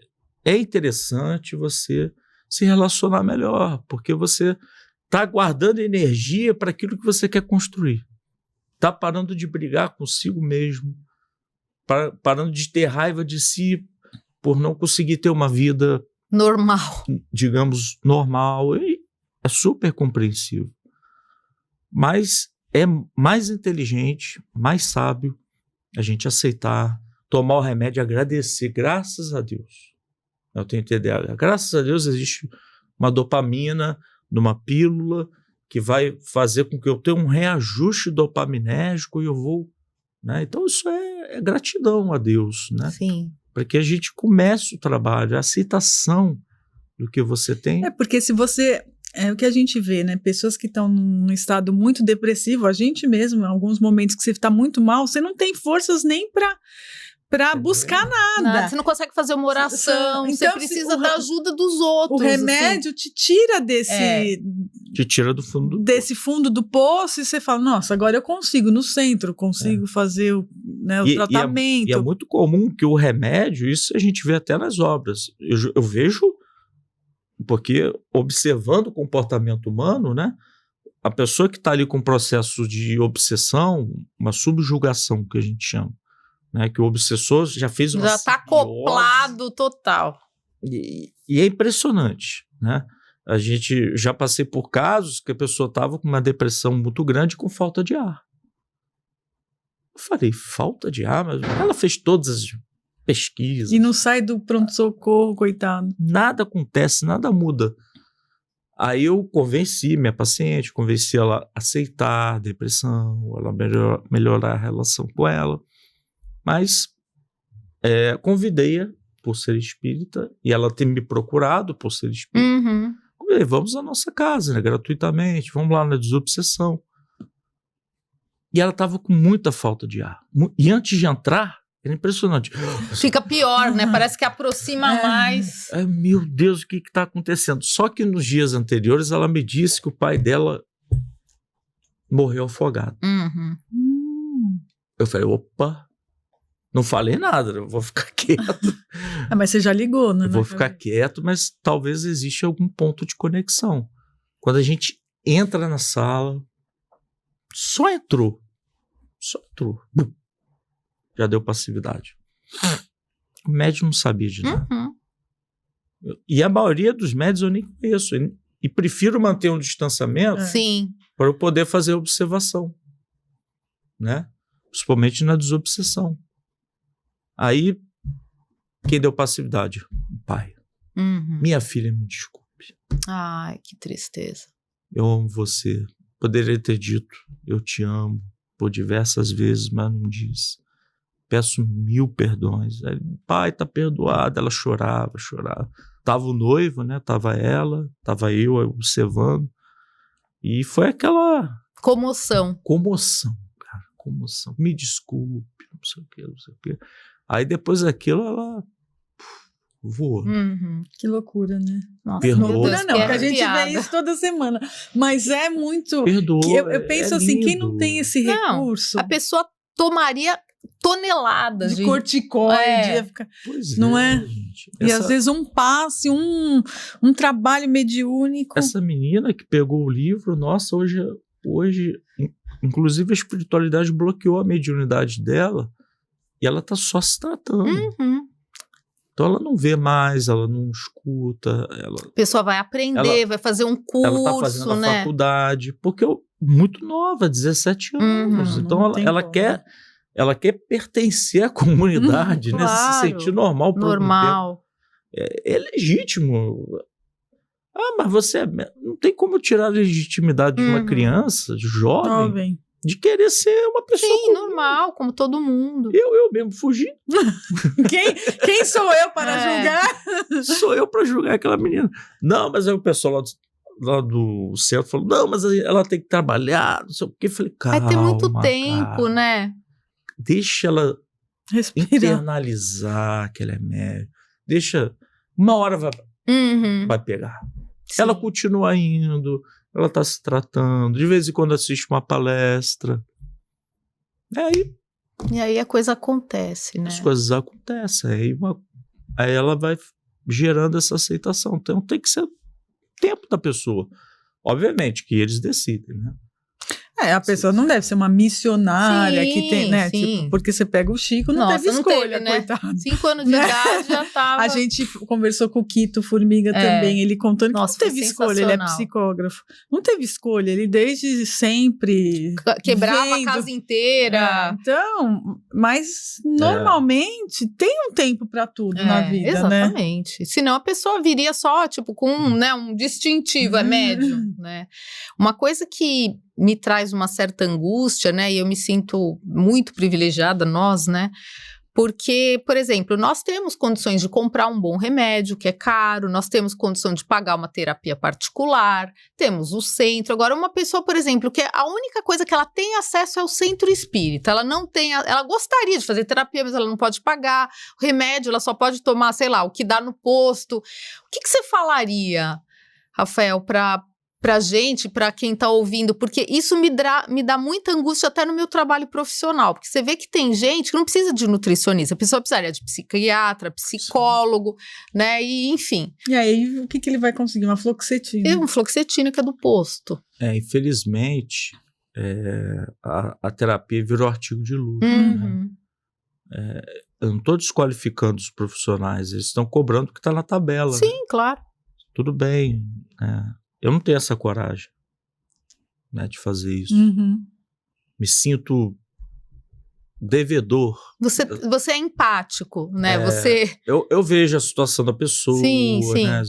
é interessante você se relacionar melhor, porque você está guardando energia para aquilo que você quer construir. Está parando de brigar consigo mesmo, parando de ter raiva de si por não conseguir ter uma vida normal, digamos, normal. E é super compreensível. Mas é mais inteligente, mais sábio a gente aceitar, tomar o remédio e agradecer. Graças a Deus. Eu tenho TDAH. Graças a Deus existe uma dopamina numa pílula que vai fazer com que eu tenha um reajuste dopaminérgico e eu vou... Né? Então isso é gratidão a Deus, né? Sim. Para que a gente comece o trabalho, a aceitação do que você tem. Porque se você... É o que a gente vê, né? Pessoas que estão num estado muito depressivo, a gente mesmo, em alguns momentos que você está muito mal, você não tem forças nem para buscar nada. Você não consegue fazer uma oração, então, você precisa da ajuda dos outros. O remédio te tira desse... Te tira do fundo desse fundo do poço e você fala, nossa, agora eu consigo no centro, consigo fazer o tratamento. E é muito comum que o remédio, isso a gente vê até nas obras. Eu vejo, porque observando o comportamento humano, né? A pessoa que está ali com processo de obsessão, uma subjugação que a gente chama, né? Que o obsessor já fez uma... Já está acoplado total. E é impressionante, né? A gente já passei por casos que a pessoa estava com uma depressão muito grande com falta de ar. Eu falei, falta de ar? Mas ela fez todas as pesquisas. E não sai do pronto-socorro, coitado. Nada acontece, nada muda. Aí eu convenci minha paciente, convenci ela a aceitar a depressão, ela melhorar a relação com ela. Mas convidei-a por ser espírita e ela ter me procurado por ser espírita. Vamos à nossa casa, né, gratuitamente, vamos lá na desobsessão. E ela estava com muita falta de ar. E antes de entrar, era impressionante. Fica pior, né? Parece que aproxima mais. Meu Deus, o que está acontecendo? Só que nos dias anteriores ela me disse que o pai dela morreu afogado. Eu falei, opa, não falei nada, eu vou ficar quieto. Mas você já ligou, né? Eu vou ficar quieto, mas talvez exista algum ponto de conexão. Quando a gente entra na sala, só entrou. Já deu passividade. O médium não sabia de nada. E a maioria dos médios eu nem conheço. E prefiro manter um distanciamento para eu poder fazer observação. Né? Principalmente na desobsessão. Aí, quem deu passividade? O pai. Minha filha, me desculpe. Ai, que tristeza. Eu amo você. Poderia ter dito, eu te amo, por diversas vezes, mas não disse. peço 1000 perdões. Aí, pai, tá perdoado. Ela chorava. Tava o noivo, né? Tava ela, tava eu observando. E foi aquela... Comoção, cara. Comoção. Me desculpe, não sei o quê. Aí depois daquilo, ela voou. Que loucura, né? Nossa, Perdoa. meu Deus, Loucura não, que porque a gente arrepiada. vê isso toda semana. Mas é muito... Perdoa. Eu penso assim, quem não tem esse recurso A pessoa tomaria toneladas de corticoide, ia ficar... Pois Não é? gente. E às vezes um passe, um trabalho mediúnico. Essa menina que pegou o livro, nossa, hoje, inclusive a espiritualidade bloqueou a mediunidade dela e ela tá só se tratando. Então ela não vê mais, ela não escuta. A pessoa vai aprender, vai fazer um curso, ela tá fazendo né? a faculdade, porque muito nova, 17 anos. Então ela quer pertencer à comunidade, né? Claro, Se sentir normal. Normal. É legítimo. Mas você... Não tem como tirar a legitimidade de uma criança, de jovem, de querer ser uma pessoa Sim, normal, como todo mundo. Eu mesmo fugi. Quem sou eu para julgar? Sou eu para julgar aquela menina. Não, mas aí o pessoal lá do centro falou, não, mas ela tem que trabalhar, não sei o quê. Eu falei, calma, Vai ter muito tempo, cara. né? Deixa ela internalizar que ela é médium. Deixa... Uma hora vai pegar. Sim. Ela continua indo, ela está se tratando, de vez em quando assiste uma palestra. E aí a coisa acontece, né? As coisas acontecem. Aí ela vai gerando essa aceitação. Então tem que ser o tempo da pessoa. Obviamente que eles decidem, né? A pessoa não deve ser uma missionária que tem, né? Sim. Tipo, porque você pega o Chico, não teve escolha, né? coitado. 5 anos de idade já tava... A gente conversou com o Quito Formiga também, ele contando que não teve escolha, ele é psicógrafo. Não teve escolha, ele desde sempre... Quebrava a casa inteira. Então, mas normalmente tem um tempo para tudo na vida, exatamente. Né? Senão a pessoa viria só, tipo, com um distintivo, é médium, né? Uma coisa que me traz uma certa angústia, né? E eu me sinto muito privilegiada, nós, né? Porque, por exemplo, nós temos condições de comprar um bom remédio, que é caro, nós temos condição de pagar uma terapia particular, temos o centro. Agora, uma pessoa, por exemplo, que a única coisa que ela tem acesso é o centro espírita, ela não tem, ela gostaria de fazer terapia, mas ela não pode pagar, o remédio ela só pode tomar, sei lá, o que dá no posto. O que você falaria, Rafael, pra gente, pra quem tá ouvindo, porque isso me dá muita angústia até no meu trabalho profissional, porque você vê que tem gente que não precisa de nutricionista, a pessoa precisaria de psiquiatra, psicólogo, né, e enfim. E aí, o que ele vai conseguir? Uma fluoxetina. Uma fluoxetina que é do posto. Infelizmente, a terapia virou artigo de luxo, né? Eu não estou desqualificando os profissionais, eles estão cobrando o que está na tabela. Sim, né? claro. Tudo bem, eu não tenho essa coragem, né, de fazer isso. Me sinto devedor. Você é empático, né? Eu vejo a situação da pessoa, sim. né?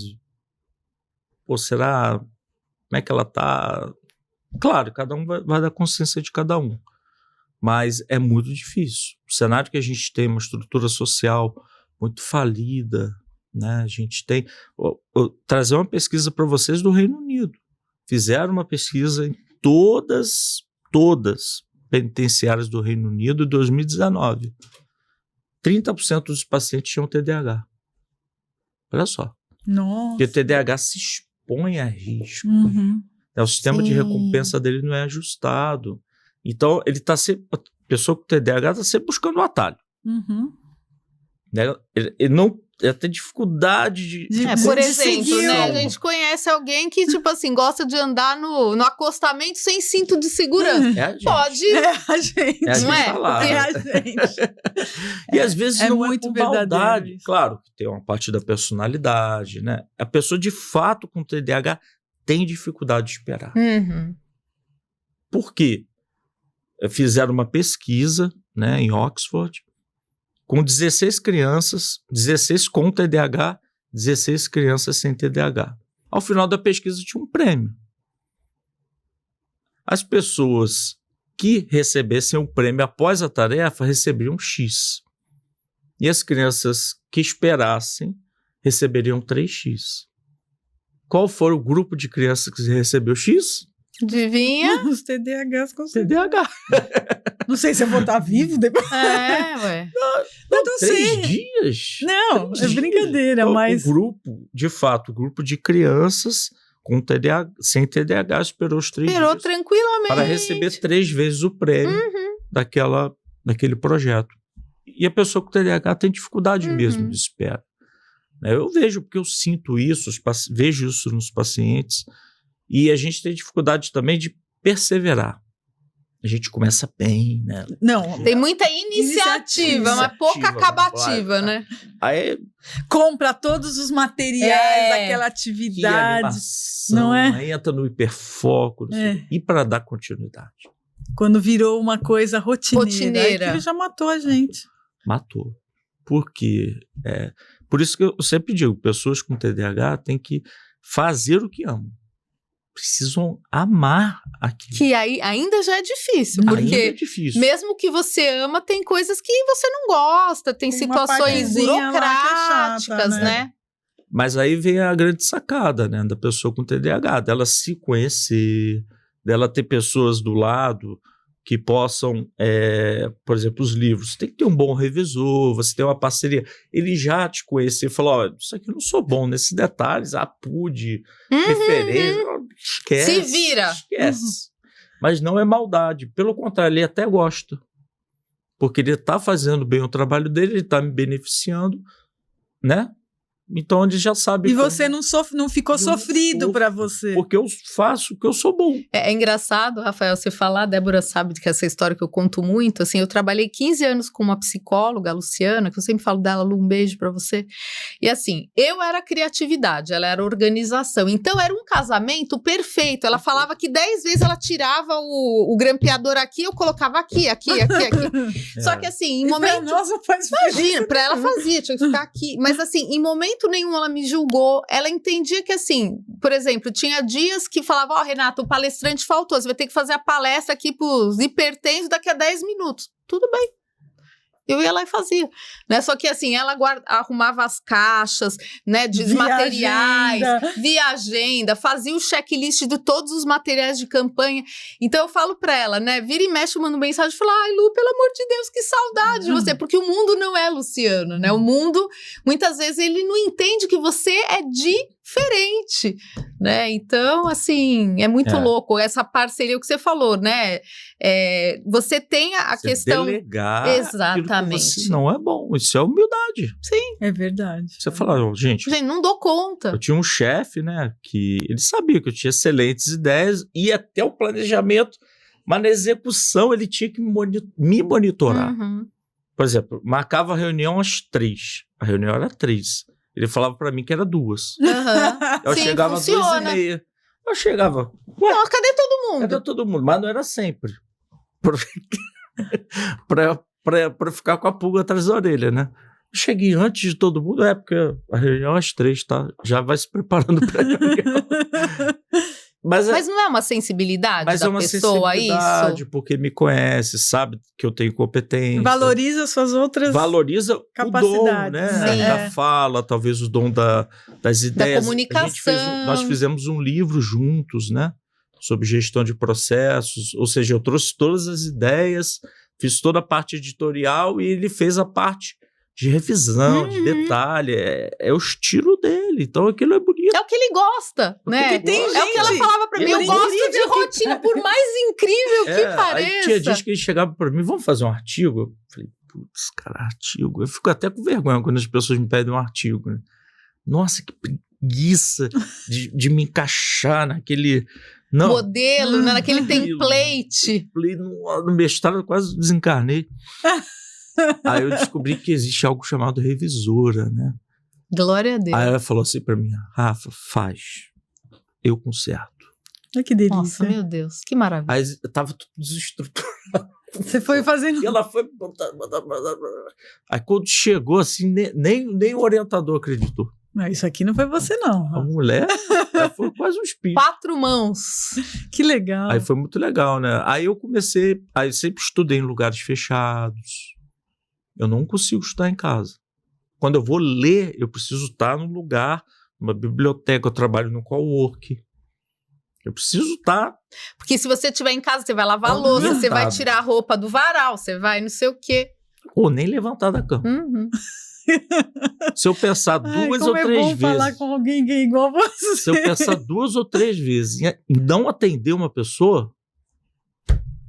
Pô, será? Como é que ela tá? Claro, cada um vai dar consciência de cada um. Mas é muito difícil. O cenário que a gente tem, uma estrutura social muito falida, né? A gente tem... trazer uma pesquisa para vocês do Reino Unido. Fizeram uma pesquisa em todas penitenciárias do Reino Unido em 2019. 30% dos pacientes tinham TDAH. Olha só. Nossa. Porque o TDAH se expõe a risco. O sistema de recompensa dele não é ajustado. Então, ele tá sempre... A pessoa com TDAH está sempre buscando um atalho. Né? Ele não... Ele tem dificuldade de por exemplo, seguir, né? A gente conhece alguém que, tipo assim, gosta de andar no acostamento sem cinto de segurança. A gente. Pode. A gente. Não é? Porque a gente. E às vezes não muito é por maldade. verdadeiro. Claro que tem uma parte da personalidade, né? A pessoa, de fato, com TDAH tem dificuldade de esperar. Por quê? Fizeram uma pesquisa, né, em Oxford, com 16 crianças, 16 com TDAH, 16 crianças sem TDAH. Ao final da pesquisa tinha um prêmio. As pessoas que recebessem o prêmio após a tarefa receberiam X. E as crianças que esperassem receberiam 3X. Qual foi o grupo de crianças que recebeu X? Adivinha? Os TDAHs com TDAH. Não sei se eu vou estar vivo depois. Ué. Eu não 3 sei. dias? Não, 3 é dias. brincadeira, Então, mas... O grupo, de fato, o grupo de crianças com TDAH, sem TDAH esperou os 3 Esperou dias tranquilamente. para receber 3 vezes o prêmio daquele projeto. E a pessoa com TDAH tem dificuldade mesmo de espera. Eu vejo, porque eu sinto isso, vejo isso nos pacientes, e a gente tem dificuldade também de perseverar. A gente começa bem, né? Não, Tem muita iniciativa, mas pouca acabativa, né? Aí, compra todos os materiais daquela que atividade. animação, não é? aí entra no hiperfoco, e para dar continuidade. Quando virou uma coisa rotineira. Aquilo já matou a gente. Matou. Porque, por isso que eu sempre digo, pessoas com TDAH têm que fazer o que amam. Precisam amar aquilo. Que aí ainda já é difícil, Ainda porque é difícil. mesmo que você ama, tem coisas que você não gosta, tem Tem uma situações partezinha lá que é burocráticas, chata, né? Mas aí vem a grande sacada, né, da pessoa com TDAH, dela se conhecer, dela ter pessoas do lado que possam, por exemplo, os livros. Tem que ter um bom revisor, você tem uma parceria. Ele já te conhecer e falar, olha, isso aqui eu não sou bom nesses detalhes, apude, referência, esquece. Se vira. Esquece. Mas não é maldade. Pelo contrário, ele até gosta. Porque ele está fazendo bem o trabalho dele, ele está me beneficiando, né? Então ele já sabe. E você não ficou sofrido para você. Porque eu faço o que eu sou bom. É engraçado, Rafael, você falar, a Débora sabe que essa história que eu conto muito, assim, eu trabalhei 15 anos com uma psicóloga, a Luciana, que eu sempre falo dela, Lu, um beijo pra você. E assim, eu era criatividade, ela era organização, então era um casamento perfeito. Ela falava que 10 vezes ela tirava o grampeador aqui, eu colocava aqui. Só que assim, em momento... Nossa, Imagina, pra ela fazia, tinha que ficar aqui. Mas assim, em momento nenhum ela me julgou. Ela entendia que assim, por exemplo, tinha dias que falava, ó, Renata, o palestrante faltou, você vai ter que fazer a palestra aqui pros hipertensos daqui a 10 minutos. Tudo bem. Eu ia lá e fazia, né? Só que assim, ela arrumava as caixas, né, de materiais, via agenda, fazia o checklist de todos os materiais de campanha. Então eu falo pra ela, né, vira e mexe, eu mando mensagem e falo, ai, Lu, pelo amor de Deus, que saudade de você, porque o mundo não é Luciano, né? O mundo, muitas vezes, ele não entende que você é diferente, né? Então, assim, é muito louco essa parceria, o que você falou, né? Você tem a Você questão... delegar Exatamente. Você não é bom, isso é humildade. Sim. É verdade. Você fala, gente, não dou conta. eu tinha um chefe, né, que ele sabia que eu tinha excelentes ideias, ia até o planejamento, mas na execução ele tinha que me monitorar. Por exemplo, marcava a reunião às 3, a reunião era 3. Ele falava pra mim que era 2. Eu Sim, chegava às 2h30. Eu chegava. Ué, não, cadê todo mundo? Cadê todo mundo? Mas não era sempre. Pra ficar com a pulga atrás da orelha, né? Eu cheguei antes de todo mundo, porque a reunião é às 3, tá? Já vai se preparando pra reunião. Mas não é uma sensibilidade da pessoa, isso? Mas é uma sensibilidade, porque me conhece, sabe que eu tenho competência. Valoriza suas outras capacidades, o dom, né? Da fala, talvez o dom das ideias. Da comunicação. Nós fizemos um livro juntos, né? Sobre gestão de processos, ou seja, eu trouxe todas as ideias, fiz toda a parte editorial e ele fez a parte de revisão, de detalhe, é o estilo dele, então aquilo é bonito. É o que ele gosta, né? É o que ela falava pra mim, eu gosto de rotina, por mais incrível que pareça. Aí tinha dias que ele chegava pra mim, vamos fazer um artigo? Eu falei, putz, cara, artigo. Eu fico até com vergonha quando as pessoas me pedem um artigo, né? Nossa, que preguiça de me encaixar naquele... Não. Modelo, né? Naquele template. No mestrado eu quase desencarnei. Aí eu descobri que existe algo chamado revisora, né? Glória a Deus. Aí ela falou assim pra mim, Rafa, faz. Eu conserto. Ai, que delícia. Nossa, meu Deus, que maravilha. Aí tava tudo desestruturado. Você foi fazendo... E ela foi... Aí quando chegou assim, nem o orientador acreditou. Isso aqui não foi você, não. A mulher foi quase um espírito. 4 mãos. Que legal. Aí foi muito legal, né? Aí eu comecei... Aí sempre estudei em lugares fechados. Eu não consigo estudar em casa. Quando eu vou ler, eu preciso estar num lugar, numa biblioteca, eu trabalho no cowork. Eu preciso estar... Porque se você estiver em casa, você vai lavar a louça, você vai tirar a roupa do varal, você vai não sei o quê. Ou nem levantar da cama. Uhum. Se eu pensar 2 ou 3 bom vezes... falar com alguém que é igual a você. Se eu pensar 2 ou 3 vezes em não atender uma pessoa,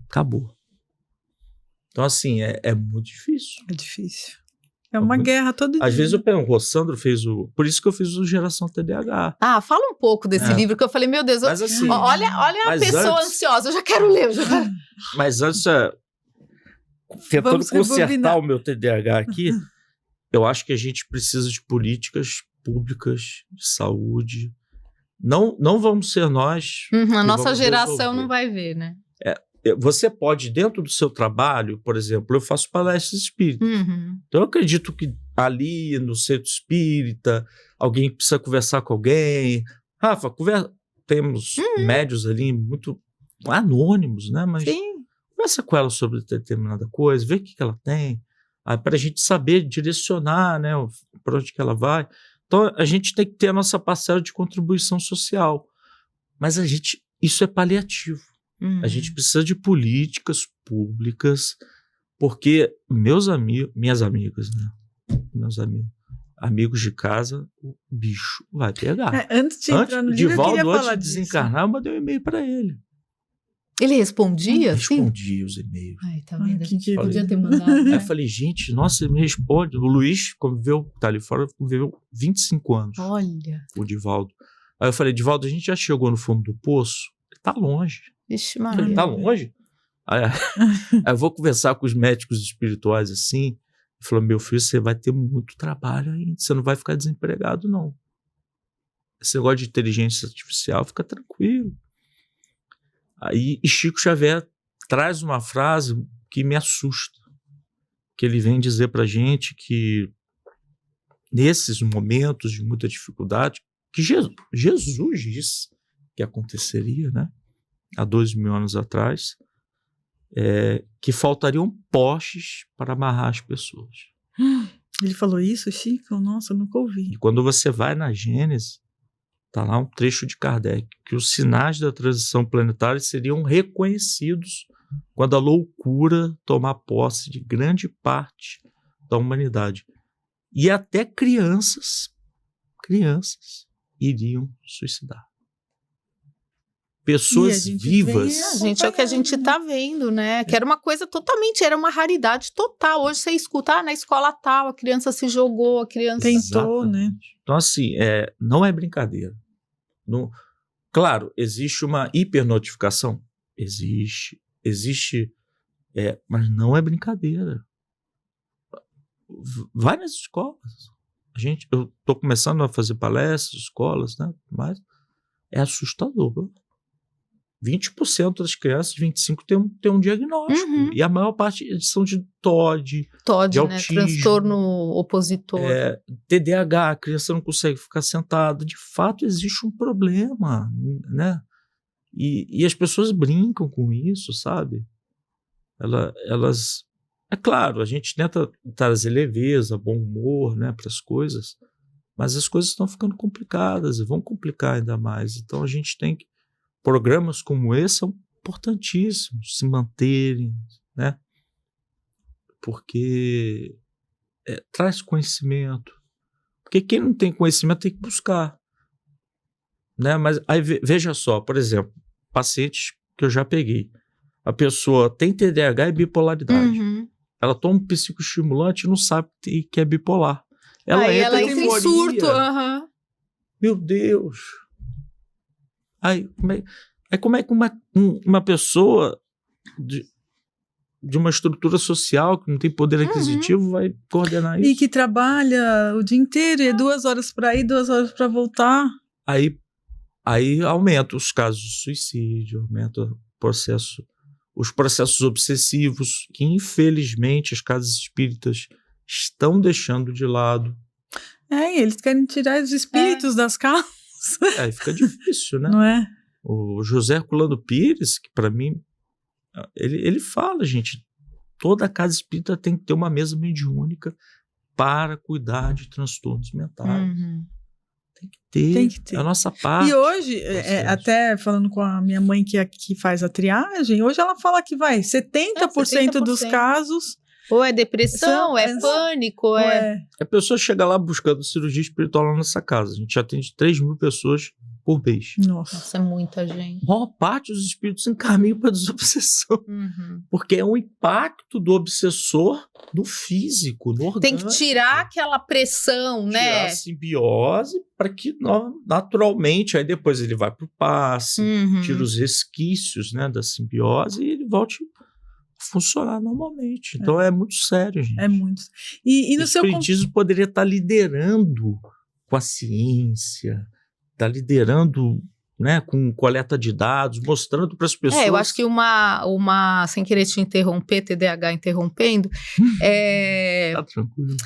acabou. Então, assim, é muito difícil. É difícil. É uma guerra todo dia. Às vezes eu penso, o Sandro fez o... Por isso que eu fiz o Geração TDAH. Fala um pouco desse livro, que eu falei, meu Deus, Mas, assim, olha a pessoa ansiosa, eu já quero ler. Mas antes, tentando consertar o meu TDAH aqui, eu acho que a gente precisa de políticas públicas de saúde. Não vamos ser nós. A nossa geração não vai ver, né? Você pode, dentro do seu trabalho, por exemplo, eu faço palestras espíritas. Então eu acredito que ali no centro espírita, alguém precisa conversar com alguém. Rafa, temos médios ali muito anônimos, né? Mas conversa com ela sobre determinada coisa, vê o que ela tem, para a gente saber direcionar, né, para onde que ela vai. Então a gente tem que ter a nossa parcela de contribuição social. Mas isso é paliativo. A gente precisa de políticas públicas, porque minhas amigas, né? Meus amigos de casa, o bicho vai pegar. Antes de entrar no livro, eu queria falar antes de desencarnar, eu mandei um e-mail para ele. Ele respondia? Respondia os e-mails. Ai, tá vendo? Que Podia ter mandado. Aí eu falei, gente, nossa, ele me responde. O Luiz tá ali fora, conviveu 25 anos. Olha. O Divaldo. Aí eu falei, Divaldo, a gente já chegou no fundo do poço? Ele tá longe. Vixe, Maria. Ele tá longe? Aí eu vou conversar com os médicos espirituais assim. Ele falou, meu filho, você vai ter muito trabalho ainda. Você não vai ficar desempregado, não. Esse negócio de inteligência artificial, fica tranquilo. Aí Chico Xavier traz uma frase que me assusta. Que ele vem dizer pra gente que nesses momentos de muita dificuldade, que Jesus disse que aconteceria, né? Há 2.000 anos atrás, que faltariam postes para amarrar as pessoas. Ele falou isso, Chico? Nossa, eu nunca ouvi. E quando você vai na Gênesis, está lá um trecho de Kardec, que os sinais da transição planetária seriam reconhecidos quando a loucura tomar posse de grande parte da humanidade. E até crianças iriam suicidar. Pessoas vivas. Gente, é o que a gente está vendo, né? Que era uma coisa totalmente, era uma raridade total. Hoje você escuta, na escola tal, a criança se jogou, a criança... Tentou, né? Então, assim, não é brincadeira. Claro, existe uma hipernotificação? Existe, mas não é brincadeira. Vai nas escolas. Eu estou começando a fazer palestras, escolas, né? Mas é assustador. 20% das crianças, 25% tem um diagnóstico. E a maior parte são de TOD, de autismo, né? Transtorno opositor. TDAH, a criança não consegue ficar sentada. De fato, existe um problema, né? E as pessoas brincam com isso, sabe? Elas... É claro, a gente tenta trazer leveza, bom humor, né, para as coisas, mas as coisas estão ficando complicadas e vão complicar ainda mais. Então a gente tem que... Programas como esse são importantíssimos se manterem, né? Porque traz conhecimento. Porque quem não tem conhecimento tem que buscar, né? Mas aí veja só, por exemplo, pacientes que eu já peguei. A pessoa tem TDAH e bipolaridade. Ela toma um psicoestimulante e não sabe que é bipolar. Ela entra em surto. Meu Deus! Aí como é que uma pessoa de uma estrutura social que não tem poder aquisitivo vai coordenar isso? E que trabalha o dia inteiro, e 2 horas para ir, 2 horas para voltar. Aí aumenta os casos de suicídio, aumenta os processos obsessivos, que infelizmente as casas espíritas estão deixando de lado. E eles querem tirar os espíritos das casas. Aí fica difícil, né? Não é? O José Herculano Pires, que para mim, ele fala, gente, toda casa espírita tem que ter uma mesa mediúnica para cuidar de transtornos mentais. Tem que ter. É a nossa parte. E hoje, até falando com a minha mãe que faz a triagem, hoje ela fala que 70% dos casos... Ou é depressão, é pânico, A pessoa chega lá buscando cirurgia espiritual lá nessa casa. A gente atende 3.000 pessoas por mês. Nossa, é muita gente. A maior parte dos espíritos encaminham para a desobsessão. Porque é um impacto do obsessor no físico, no orgânico. Tem que tirar aquela pressão, né? Tirar a simbiose para que naturalmente, aí depois ele vai para o passe, tira os resquícios, né, da simbiose e ele volte funcionar normalmente. Então é muito sério, gente. É muito. E no o seu espiritismo poderia estar liderando com a ciência, está liderando, né, com coleta de dados, mostrando para as pessoas. Eu acho que uma sem querer te interromper, TDAH interrompendo, Tá tranquilo.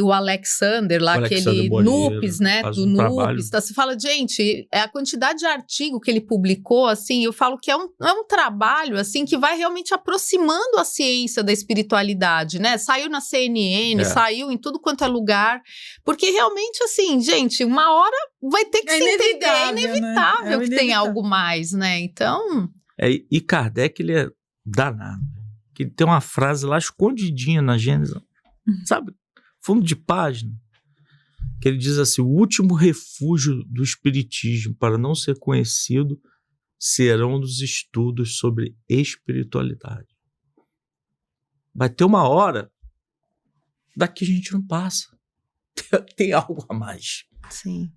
o Alexander lá, aquele NUPES, né, do NUPES, você fala, gente, a quantidade de artigo que ele publicou, assim, eu falo que é um trabalho, assim, que vai realmente aproximando a ciência da espiritualidade, né, saiu na CNN, saiu em tudo quanto é lugar, porque realmente, assim, gente, uma hora vai ter que se entender, é inevitável, né? Que tem algo mais, né, então... E Kardec, ele é danado, que ele tem uma frase lá escondidinha na Gênesis, sabe? Fundo de página, que ele diz assim: o último refúgio do espiritismo para não ser conhecido serão os estudos sobre espiritualidade. Vai ter uma hora daqui a gente não passa. Tem algo a mais. Sim.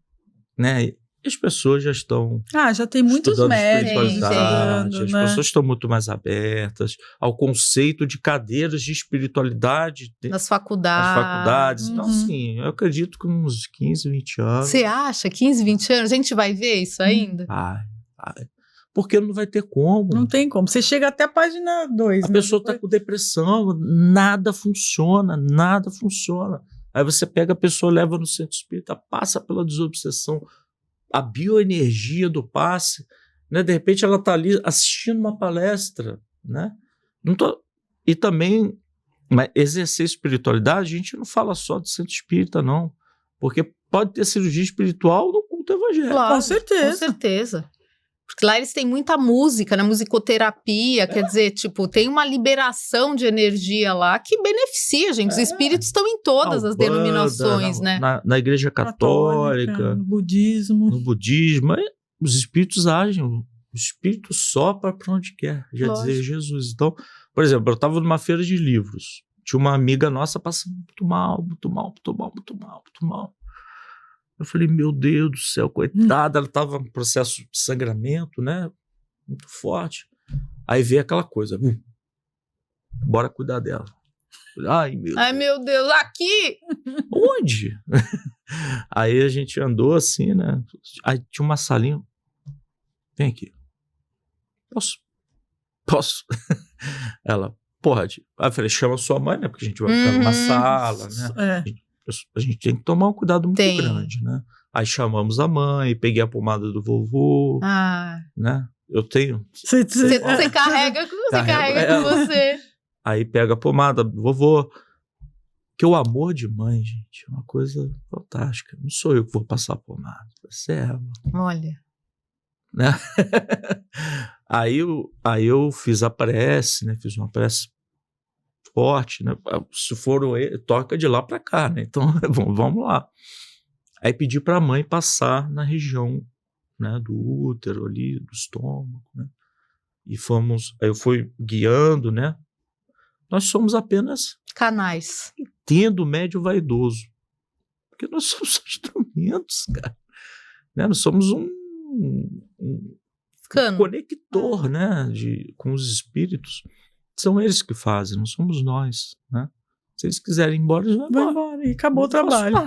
Né? E as pessoas já estão... já tem muitos médicos. As pessoas estão muito mais abertas ao conceito de cadeiras de espiritualidade. Nas faculdades. Então, assim, eu acredito que uns 15, 20 anos... Você acha? 15, 20 anos? A gente vai ver isso ainda? Porque não vai ter como. Não tem como. Você chega até a página 2. A pessoa está com depressão, nada funciona. Aí você pega a pessoa, leva no centro espírita, passa pela desobsessão, a bioenergia do passe, né? De repente ela está ali assistindo uma palestra, né? E também, mas exercer espiritualidade, a gente não fala só de centro espírita, não. Porque pode ter cirurgia espiritual no culto evangélico. Claro, com certeza. Porque lá eles têm muita música, na musicoterapia, quer dizer, tipo, tem uma liberação de energia lá que beneficia, gente. Os espíritos estão em todas as denominações, né? Na Igreja Católica, no budismo. Os espíritos agem, o espírito sopra para onde quer, já dizia Jesus. Então, por exemplo, eu estava numa feira de livros, tinha uma amiga nossa passando muito mal. Eu falei, meu Deus do céu, coitada, ela estava em processo de sangramento, né? Muito forte. Aí veio aquela coisa, bora cuidar dela. Ai, meu Deus, aqui! Onde? Aí a gente andou assim, né? Aí tinha uma salinha. Vem aqui. Posso? Ela, pode. Aí eu falei, chama sua mãe, né? Porque a gente vai ficar numa sala, né? A gente tem que tomar um cuidado muito grande, né? Aí chamamos a mãe, peguei a pomada do vovô, né? Eu tenho... Você carrega com você. Aí pega a pomada do vovô. Que o amor de mãe, gente, é uma coisa fantástica. Não sou eu que vou passar a pomada, você é ela. Olha. Né? Aí eu fiz a prece, né? Fiz uma prece forte, né? Se for toca de lá para cá, né? Então vamos lá. Aí pedi para a mãe passar na região, né, do útero ali, do estômago, né? E aí eu fui guiando, né? Nós somos apenas canais. Entendo o médio vaidoso, porque nós somos instrumentos, cara. Né? Nós somos um conector, né, com os espíritos. São eles que fazem, não somos nós, né? Se eles quiserem ir embora, eles vão embora. E acabou o trabalho.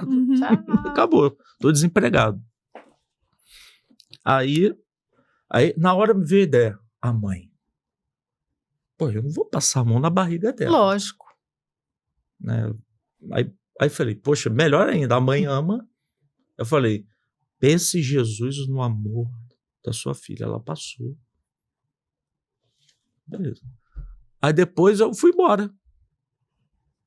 Acabou. Estou desempregado. Aí, na hora me veio a ideia. A mãe. Pô, eu não vou passar a mão na barriga dela. Lógico. Né? Aí Aí falei, poxa, melhor ainda, a mãe ama. Eu falei, pense Jesus no amor da sua filha. Ela passou. Beleza. Aí depois eu fui embora.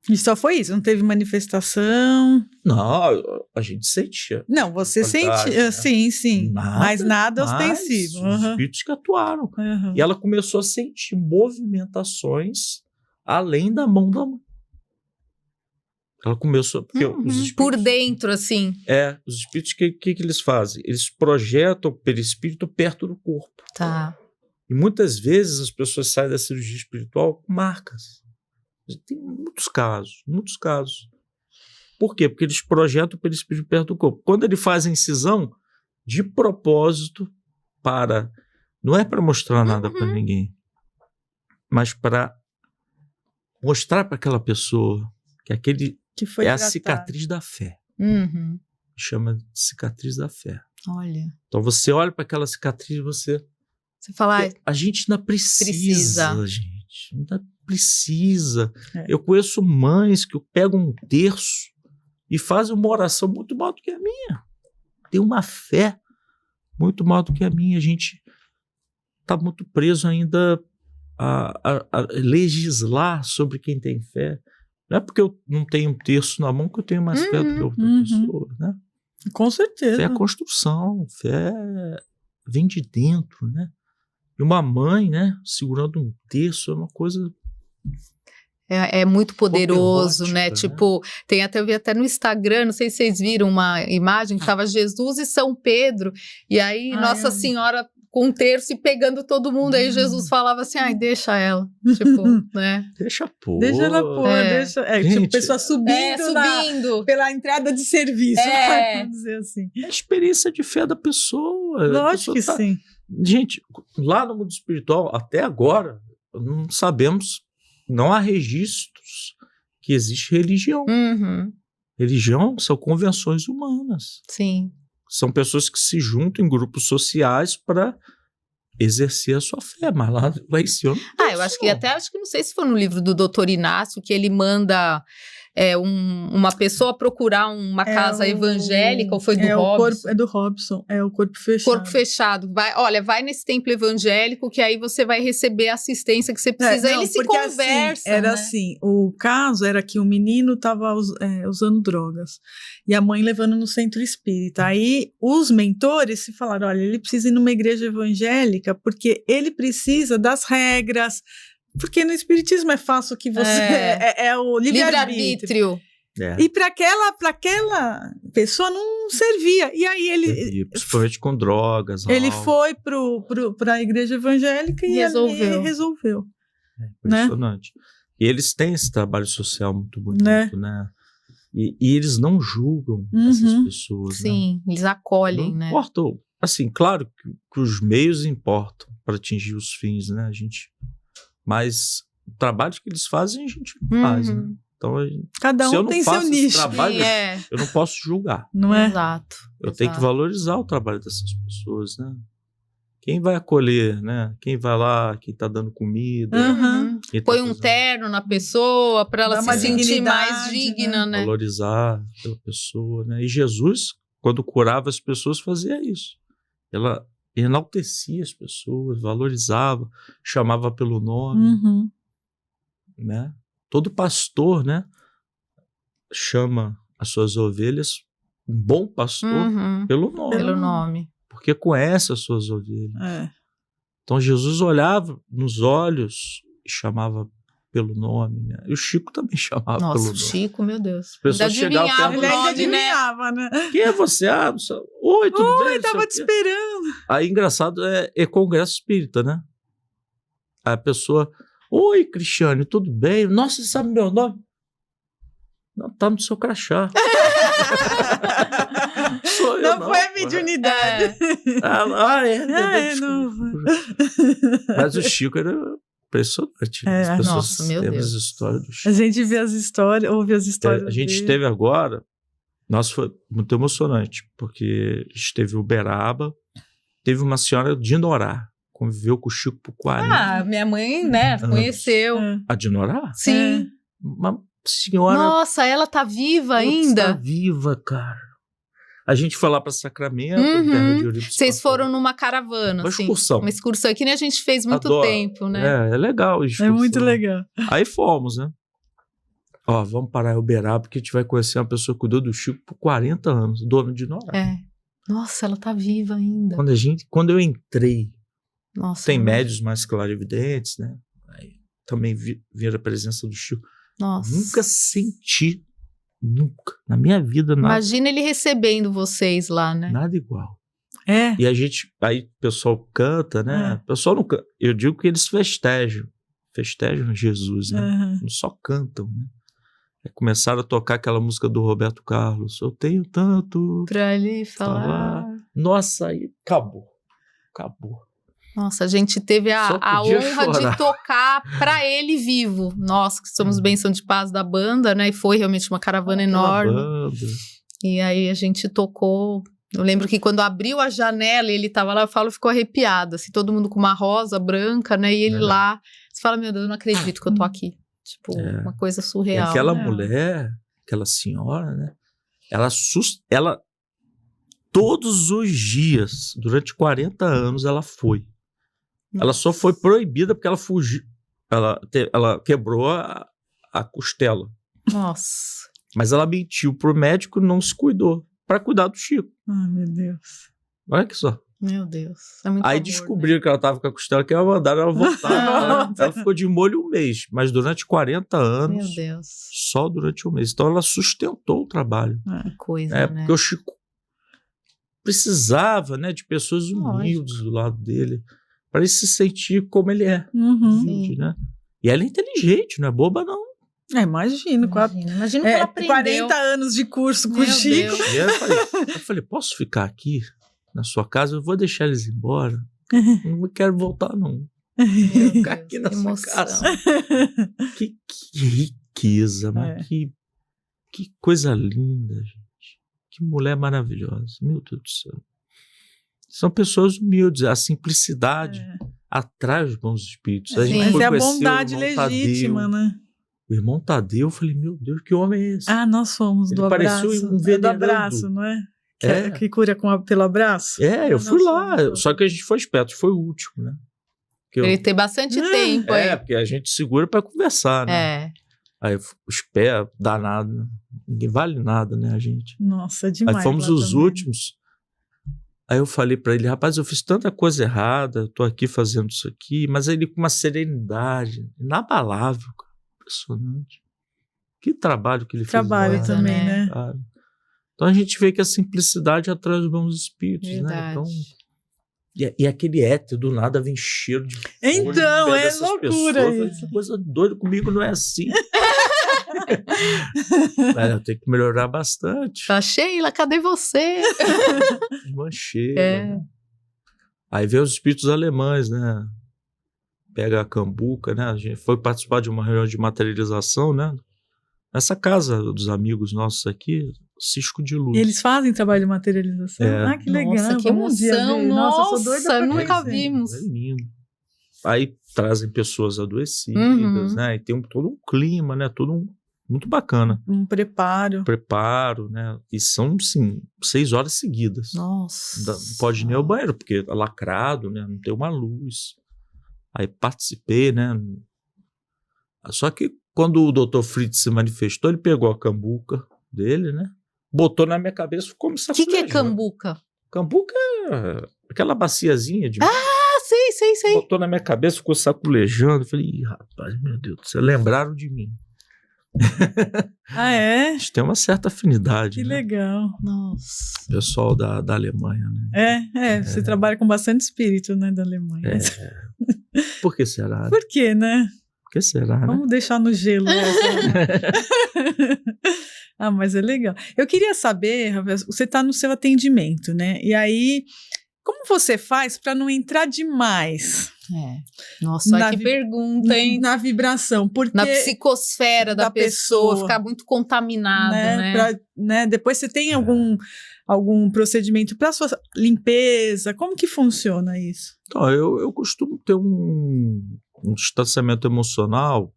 E só foi isso? Não teve manifestação? Não, a gente sentia. Não, você Fantástico, sentia. né? Sim. Mas nada Mas ostensivo. os espíritos que atuaram. E ela começou a sentir movimentações além da mão da mãe. Ela começou... Porque os espíritos, por dentro, assim. os espíritos, que eles fazem? Eles projetam o perispírito perto do corpo. Tá. E muitas vezes as pessoas saem da cirurgia espiritual com marcas. Tem muitos casos. Por quê? Porque eles projetam o perispírito perto do corpo. Quando ele faz a incisão, de propósito, não é para mostrar nada para ninguém, mas para mostrar para aquela pessoa que aquele que foi é tratado. a cicatriz da fé. Chama de cicatriz da fé. Olha. Então você olha para aquela cicatriz e você fala... A gente ainda precisa. Gente. Ainda precisa. Eu conheço mães que pegam um terço e fazem uma oração muito maior do que a minha. Tem uma fé muito maior do que a minha. A gente está muito preso ainda a legislar sobre quem tem fé. Não é porque eu não tenho um terço na mão que eu tenho mais fé do que outra pessoa, né? Com certeza. Fé é construção, fé vem de dentro, né? E uma mãe, né, segurando um terço é uma coisa... É muito poderoso, erótica, né? Tipo, eu vi até no Instagram, não sei se vocês viram uma imagem que estava Jesus e São Pedro, e aí Nossa Senhora com um terço e pegando todo mundo, aí Jesus falava assim, deixa ela, tipo, né? Deixa pôr. Deixa ela pôr, tipo, pessoa subindo pela entrada de serviço, vamos dizer assim. É a experiência de fé da pessoa. Lógico que sim. Gente, lá no mundo espiritual, até agora, não sabemos, não há registros que existe religião. Religião são convenções humanas. Sim. São pessoas que se juntam em grupos sociais para exercer a sua fé, mas lá em cima eu acho que não sei se foi no livro do Dr. Inácio que ele manda uma pessoa procurar uma casa evangélica, ou foi do Robson? É do Robson, é o corpo fechado. Corpo fechado. Vai nesse templo evangélico que aí você vai receber a assistência que você precisa. Eles se conversam, assim, era assim, o caso era que o menino estava usando drogas e a mãe levando no centro espírita. Aí os mentores se falaram, olha, ele precisa ir numa igreja evangélica porque ele precisa das regras. Porque no espiritismo é fácil que você... É o livre-arbítrio. E para aquela pessoa não servia. E aí ele... Principalmente com drogas. Ele foi para a igreja evangélica e resolveu. Impressionante. Né? E eles têm esse trabalho social muito bonito, né? E eles não julgam essas pessoas. Sim, eles acolhem, não né? Importam. Assim, claro que os meios importam para atingir os fins, né? Mas o trabalho que eles fazem, a gente não faz, né? Então, cada um tem seu nicho. Trabalho, eu não posso julgar. Não é? Exato. Eu tenho que valorizar o trabalho dessas pessoas, né? Quem vai acolher, né? Quem vai lá, quem tá dando comida. Põe um terno na pessoa para ela se sentir mais digna, né? Valorizar pela pessoa, né? E Jesus, quando curava as pessoas, fazia isso. Ela enaltecia as pessoas, valorizava, chamava pelo nome, né? Todo pastor, né, chama as suas ovelhas, um bom pastor, pelo nome. Porque conhece as suas ovelhas. Então Jesus olhava nos olhos e chamava pelo nome, né? E o Chico também chamava pelo nome. Nossa, o Chico, meu Deus. As pessoas chegavam perto ele ainda adivinhava, né? Quem é você? Oi, tudo bem? Oi, tava te esperando. Aí, engraçado, é congresso espírita, né? Aí a pessoa, oi, Cristiane, tudo bem? Nossa, você sabe meu nome? Não, tá no seu crachá. Não foi a mediunidade. Não. Mas o Chico era impressionante. As pessoas nossa, meu Deus. As histórias do Chico. A gente vê as histórias, ouve as histórias. A gente teve agora, foi muito emocionante, porque a gente teve Uberaba, teve uma senhora de Norá, conviveu com o Chico por 40 minha mãe, né, conheceu. A de Norá? Sim. Mas senhora... Nossa, ela tá viva ainda? Tá viva, cara. A gente foi lá para Sacramento, Uhum. de Eurípides Vocês Pastor. foram numa caravana, Uma assim. excursão. Uma excursão que nem a gente fez muito Adoro. tempo, né? É legal a É excursão. muito legal. Aí fomos, né? Ó, vamos parar em Uberaba, porque a gente vai conhecer uma pessoa que cuidou do Chico por 40 anos, dona de Norá. Nossa, ela tá viva ainda. Quando eu entrei, Nossa, tem médios mais clarividentes, né? Aí também vi a presença do Chico. Nossa. Nunca senti, nunca, na minha vida, nada, Imagina ele recebendo vocês lá, né? nada igual. É. E aí o pessoal canta, né? O pessoal não canta. Eu digo que eles festejam Jesus, né? Uhum. Não só cantam, né? Aí começaram a tocar aquela música do Roberto Carlos. Eu tenho tanto Pra lhe falar. Nossa, aí acabou. Nossa, a gente teve Só a podia honra chorar. de tocar pra ele vivo. Nós que somos bênção de paz da banda, né? E foi realmente uma caravana Aquela enorme. banda. E aí a gente tocou. Eu lembro que quando abriu a janela e ele tava lá, ficou arrepiado. Assim, todo mundo com uma rosa branca, né? E ele lá. Você fala, meu Deus, eu não acredito que eu tô aqui. Tipo, uma coisa E surreal. aquela né? mulher, aquela senhora, né? Ela todos os dias, durante 40 anos, ela foi. Ela só foi proibida porque ela fugiu. Ela quebrou a costela. Nossa. Mas ela mentiu pro médico e não se cuidou. Para cuidar do Chico. Ai, meu Deus. Olha que só. Meu Deus. É muito Aí amor, descobriram que ela tava com a costela, que ela mandaram ela voltar. Ela ficou de molho um mês. Mas durante 40 né? anos, Meu Deus. só durante um mês. Então ela sustentou o trabalho. Que coisa, né? Porque o Chico precisava, né, de pessoas humildes do lado dele, para ele se sentir como ele é. Uhum. Humilde, né? E ela é inteligente, não é boba, não. Imagino. Imagina o que ela aprendeu. 40 anos de curso com o Meu Chico. Deus. E eu falei, posso ficar aqui na sua casa? Eu vou deixar eles embora. Não quero voltar, não. Meu Ficar Deus, aqui nessa emoção. casa. Que riqueza, mas que coisa linda, gente. Que mulher maravilhosa. Meu Deus do céu. São pessoas humildes. A simplicidade atrai os bons espíritos. A gente Mas foi é a conhecer o bondade irmão legítima, Tadeu. né? O irmão Tadeu, eu falei, meu Deus, que homem é esse? Ah, nós fomos Ele do parecia abraço. um do venerando. abraço, não é? É. Que cura pelo abraço. Eu fui nós lá. fomos. Só que a gente foi esperto, foi o último, né? Ele tem bastante tempo aí. Porque a gente segura pra conversar, né? Aí os pés, danado, né? Ninguém vale nada, né, a gente? Nossa, demais. Aí fomos lá os também. últimos. Aí eu falei pra ele, rapaz, eu fiz tanta coisa errada, eu tô aqui fazendo isso aqui, mas ele com uma serenidade inabalável, cara. Impressionante. Que trabalho que ele Trabalho fez lá, também, né? cara. Então a gente vê que a simplicidade atrai os bons espíritos, né? Verdade. Então, e aquele éter do nada vem cheiro de folha Então, no pé é dessas loucura pessoas. isso. Essa coisa doida comigo não é assim. Eu tenho que melhorar bastante. Fala, Sheila, cadê você? Mancheira. Né? Aí vem os espíritos alemães, né? Pega a cambuca, né? A gente foi participar de uma reunião de materialização, né? Nessa casa dos amigos nossos aqui, Cisco de Luz. E eles fazem trabalho de materialização? É. Que legal. Nossa, que Vamos um dia emoção. ver. Nossa, eu sou doida pra Nunca conhecer. vimos. É lindo. Aí trazem pessoas adoecidas, Uhum. né? E tem todo um clima, né? Muito bacana. Um preparo. Preparo, né? E são, sim, 6 horas seguidas. Nossa. Não pode ir nem ao banheiro, porque é lacrado, né? Não tem uma luz. Aí participei, né? Só que quando o Dr. Fritz se manifestou, ele pegou a cambuca dele, né? Botou na minha cabeça e ficou me O que saculejando. é cambuca? Cambuca é aquela baciazinha de... Sei. Botou na minha cabeça, ficou saculejando. Eu falei, ih, rapaz, meu Deus do céu, lembraram de mim. Ah, é? A gente tem uma certa afinidade, Que né? legal. Nossa. Pessoal da Alemanha, né? Você trabalha com bastante espírito, né, da Alemanha. Por que será? Né? Por quê, né? Por que será, né? Vamos deixar no gelo essa. Ah, mas é legal. Eu queria saber, Rafael, você está no seu atendimento, né? E aí, como você faz para não entrar demais Nossa, olha que pergunta, hein? na vibração? Porque Na psicosfera da pessoa, ficar muito contaminado, né? Depois você tem algum procedimento para sua limpeza? Como que funciona isso? Então, eu costumo ter um distanciamento emocional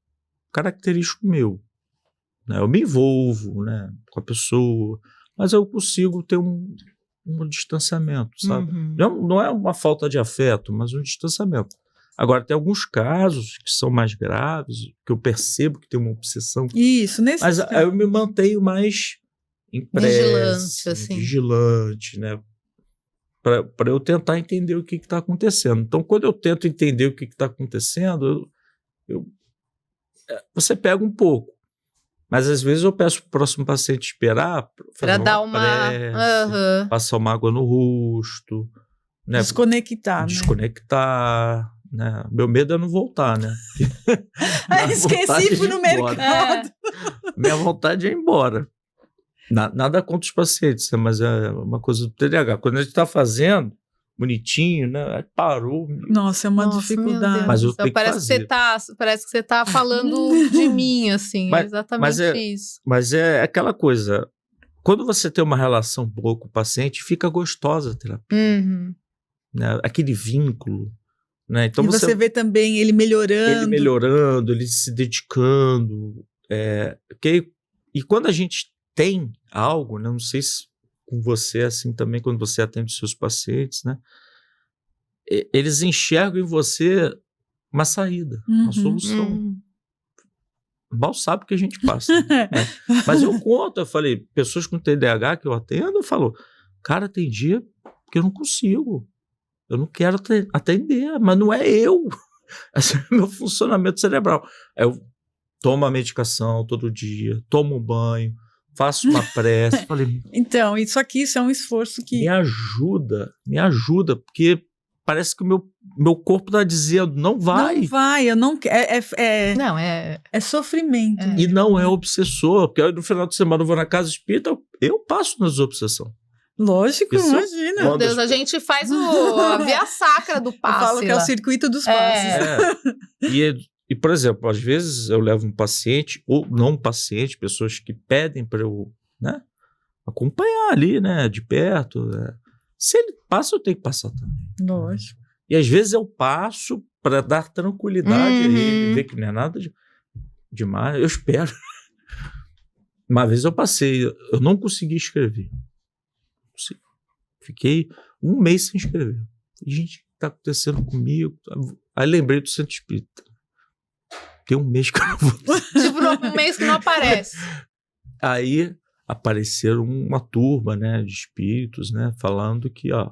característico meu. né? Eu me envolvo, né, com a pessoa, mas eu consigo ter um distanciamento, sabe? Não é uma falta de afeto, mas um distanciamento. Agora, tem alguns casos que são mais graves, que eu percebo que tem uma obsessão. Isso, nesse Mas aí eu me mantenho mais em prece, vigilante, né? Para eu tentar entender o que está acontecendo. Então, quando eu tento entender o que está acontecendo, você pega um pouco. Mas às vezes eu peço para o próximo paciente esperar para dar uma prece, passar uma água no rosto, né? Desconectar, né? Meu medo é não voltar, né? Esqueci, fui no mercado. Minha vontade é ir embora. Nada contra os pacientes, né? Mas é uma coisa do TDAH. Quando a gente está fazendo bonitinho, né? Aí parou. Nossa, é uma dificuldade. Mas eu tenho parece que você tá falando de mim, assim. É exatamente isso. Mas é aquela coisa. Quando você tem uma relação boa com o paciente, fica gostosa a terapia. Né? Aquele vínculo. Né? Então e você vê também ele melhorando. Ele se dedicando. E quando a gente tem algo, né? Não sei se com você é assim também, quando você atende seus pacientes, né? Eles enxergam em você uma saída, uma solução. Mal sabe o que a gente passa. Né? Mas eu falei, pessoas com TDAH que eu atendo, eu falo, cara, tem dia que eu não consigo. Eu não quero atender, mas não é eu. Esse é o meu funcionamento cerebral. Eu tomo a medicação todo dia, tomo um banho, faço uma prece. Falei, então, isso é um esforço que... Me ajuda, porque parece que o meu corpo está dizendo, não vai. Não vai, eu não quero. É sofrimento. E não é obsessor, porque aí no final de semana eu vou na casa espírita, eu passo nas obsessões. Lógico, imagina. Meu Deus, a gente faz a via sacra do passe. Eu falo que é o circuito dos passes. E, por exemplo, às vezes eu levo um paciente, ou não um paciente, pessoas que pedem para eu, né, acompanhar ali, né, de perto. Né. Se ele passa, eu tenho que passar também. Lógico. E às vezes eu passo para dar tranquilidade a ele, ver que não é nada demais. Eu espero. Uma vez eu passei, eu não consegui escrever. Fiquei um mês sem escrever. Gente, o que está acontecendo comigo? Aí lembrei do Centro Espírita. Tem um mês que eu não vou. Tipo, um mês que não aparece. Aí apareceram uma turma, né, de espíritos, né, falando que, ó,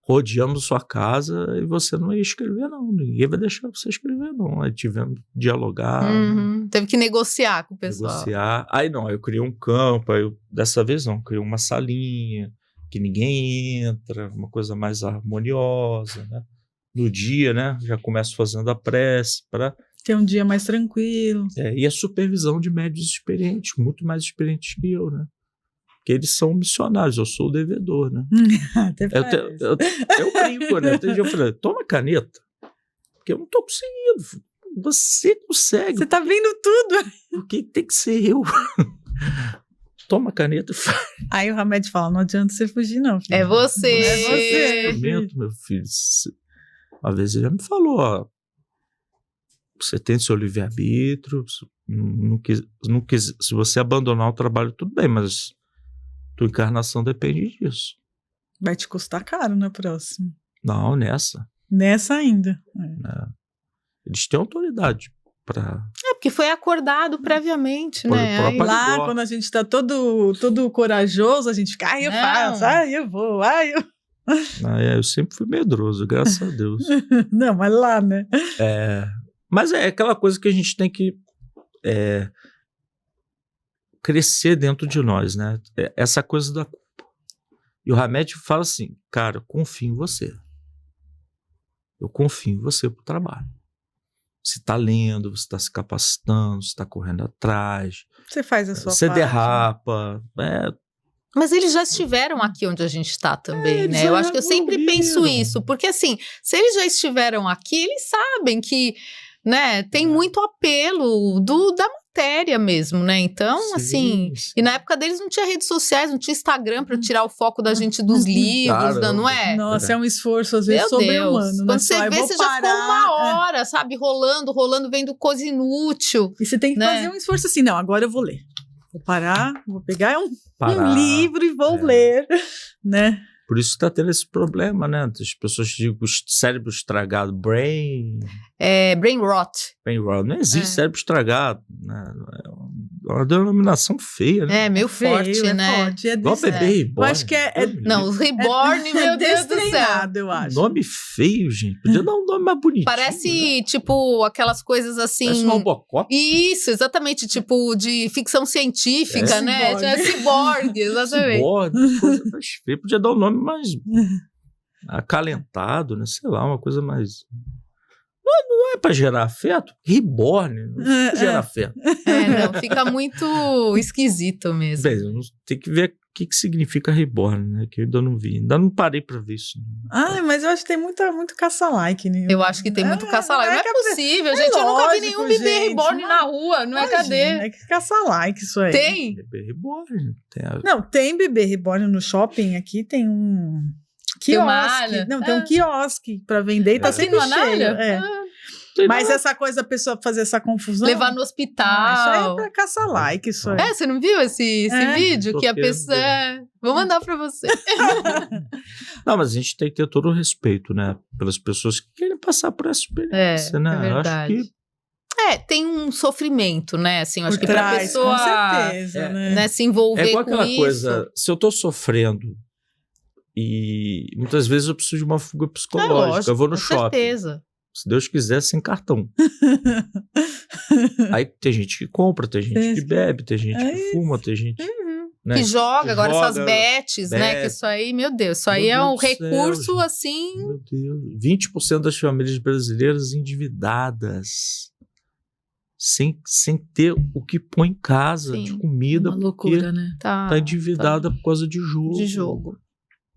rodeamos sua casa e você não ia escrever, não. Ninguém vai deixar você escrever, não. Aí tivemos que dialogar. Né? Teve que negociar com o pessoal. Aí não, eu criei um campo, dessa vez não, criei uma salinha que ninguém entra, uma coisa mais harmoniosa, né? No dia, né, já começo fazendo a prece para ter um dia mais tranquilo. E a supervisão de médiuns experientes, muito mais experientes que eu, né? Porque eles são missionários, eu sou o devedor, né? Eu brinco, né? Até eu falei, toma caneta, porque eu não tô conseguindo. Você consegue. Você tá vendo tudo. Porque tem que ser eu. Toma caneta e faz. Aí o Hamed fala, não adianta você fugir, não, filho. É você. É você. Meu filho. Uma vez ele já me falou, ó, você tem seu livre-arbítrio, se você abandonar o trabalho, tudo bem, mas tua encarnação depende disso. Vai te custar caro na próxima. Não, nessa. Nessa ainda. Eles têm autoridade para... porque foi acordado previamente, né? Aí, lá, quando a gente tá todo corajoso, a gente fica, eu faço, eu vou, eu... eu sempre fui medroso, graças a Deus. Não, mas lá, né? Mas é aquela coisa que a gente tem que crescer dentro de nós, né? Essa coisa da culpa. E o Hamed fala assim, cara, eu confio em você. Eu confio em você pro trabalho. Você está lendo, você está se capacitando, você está correndo atrás. Você faz a sua parte. Você derrapa. Mas eles já estiveram aqui onde a gente está também, né? Eu acho que eu sempre penso isso, porque assim, se eles já estiveram aqui, eles sabem que, né, tem muito apelo da matéria mesmo, né? Então, Sim, assim, sim. e na época deles não tinha redes sociais, não tinha Instagram para tirar o foco da gente dos livros, Caramba. não é? Nossa, é um esforço, às vezes, Meu sobre-humano. Deus. Né? Quando você Só, eu vê, vou você já ficou uma hora, sabe? Rolando, vendo coisa inútil. E você tem que né? fazer um esforço assim, não, agora eu vou ler. Vou parar, vou pegar um livro e vou ler, né? Por isso está tendo esse problema, né? As pessoas dizem o cérebro estragado, brain Brain rot. rot. Não existe cérebro estragado, né? É uma denominação feia, né? É, meio forte, né? Forte, é Igual bebê reborn. Eu acho que é Não, os reborn, meu Deus do céu. destreinado, eu acho. Nome feio, gente. Podia dar um nome mais bonitinho. Parece, tipo, aquelas coisas assim... Parece um Robocop. Isso, exatamente, tipo, de ficção científica, né? Ciborgue. Ciborgue, exatamente. Ciborgue, coisa mais feia. Podia dar um nome mais acalentado, né? Sei lá, uma coisa mais... Não é pra gerar afeto? Reborn, não é pra gerar afeto. Não, fica muito esquisito mesmo. Bem, tem que ver o que significa reborn, né? Que eu ainda não vi. Ainda não parei pra ver isso. Mas eu acho que tem muito caça-like, né? Eu acho que tem muito caça-like. Não é possível, gente. Eu nunca vi nenhum bebê reborn na rua. Não é cadê? É que caça-like isso aí. Tem? Bebê reborn. Não, tem bebê reborn no shopping. Aqui tem um quiosque. Não, tem um quiosque pra vender e tá sempre cheio. Mas essa coisa da pessoa fazer essa confusão... Levar no hospital. Isso aí é pra caça-like, isso aí. Você não viu esse vídeo? Que a pessoa... Vou mandar pra você. Não, mas a gente tem que ter todo o respeito, né? Pelas pessoas que querem passar por essa experiência, né? É verdade. Eu acho que... tem um sofrimento, né? Assim, eu acho Por que pra trás, pessoa... com certeza, né? Se envolver é igual com aquela isso... coisa, se eu tô sofrendo e muitas vezes eu preciso de uma fuga psicológica, lógico, eu vou no com shopping. certeza. Se Deus quiser, sem cartão. Aí tem gente que compra, tem gente que bebe, tem gente que fuma, tem gente... Né, que joga, agora essas bets, né? Que isso aí, meu Deus, isso aí é um recurso assim... Meu Deus, 20% das famílias brasileiras endividadas. Sem ter o que pôr em casa de comida. Uma loucura, né? Tá endividada por causa de jogo.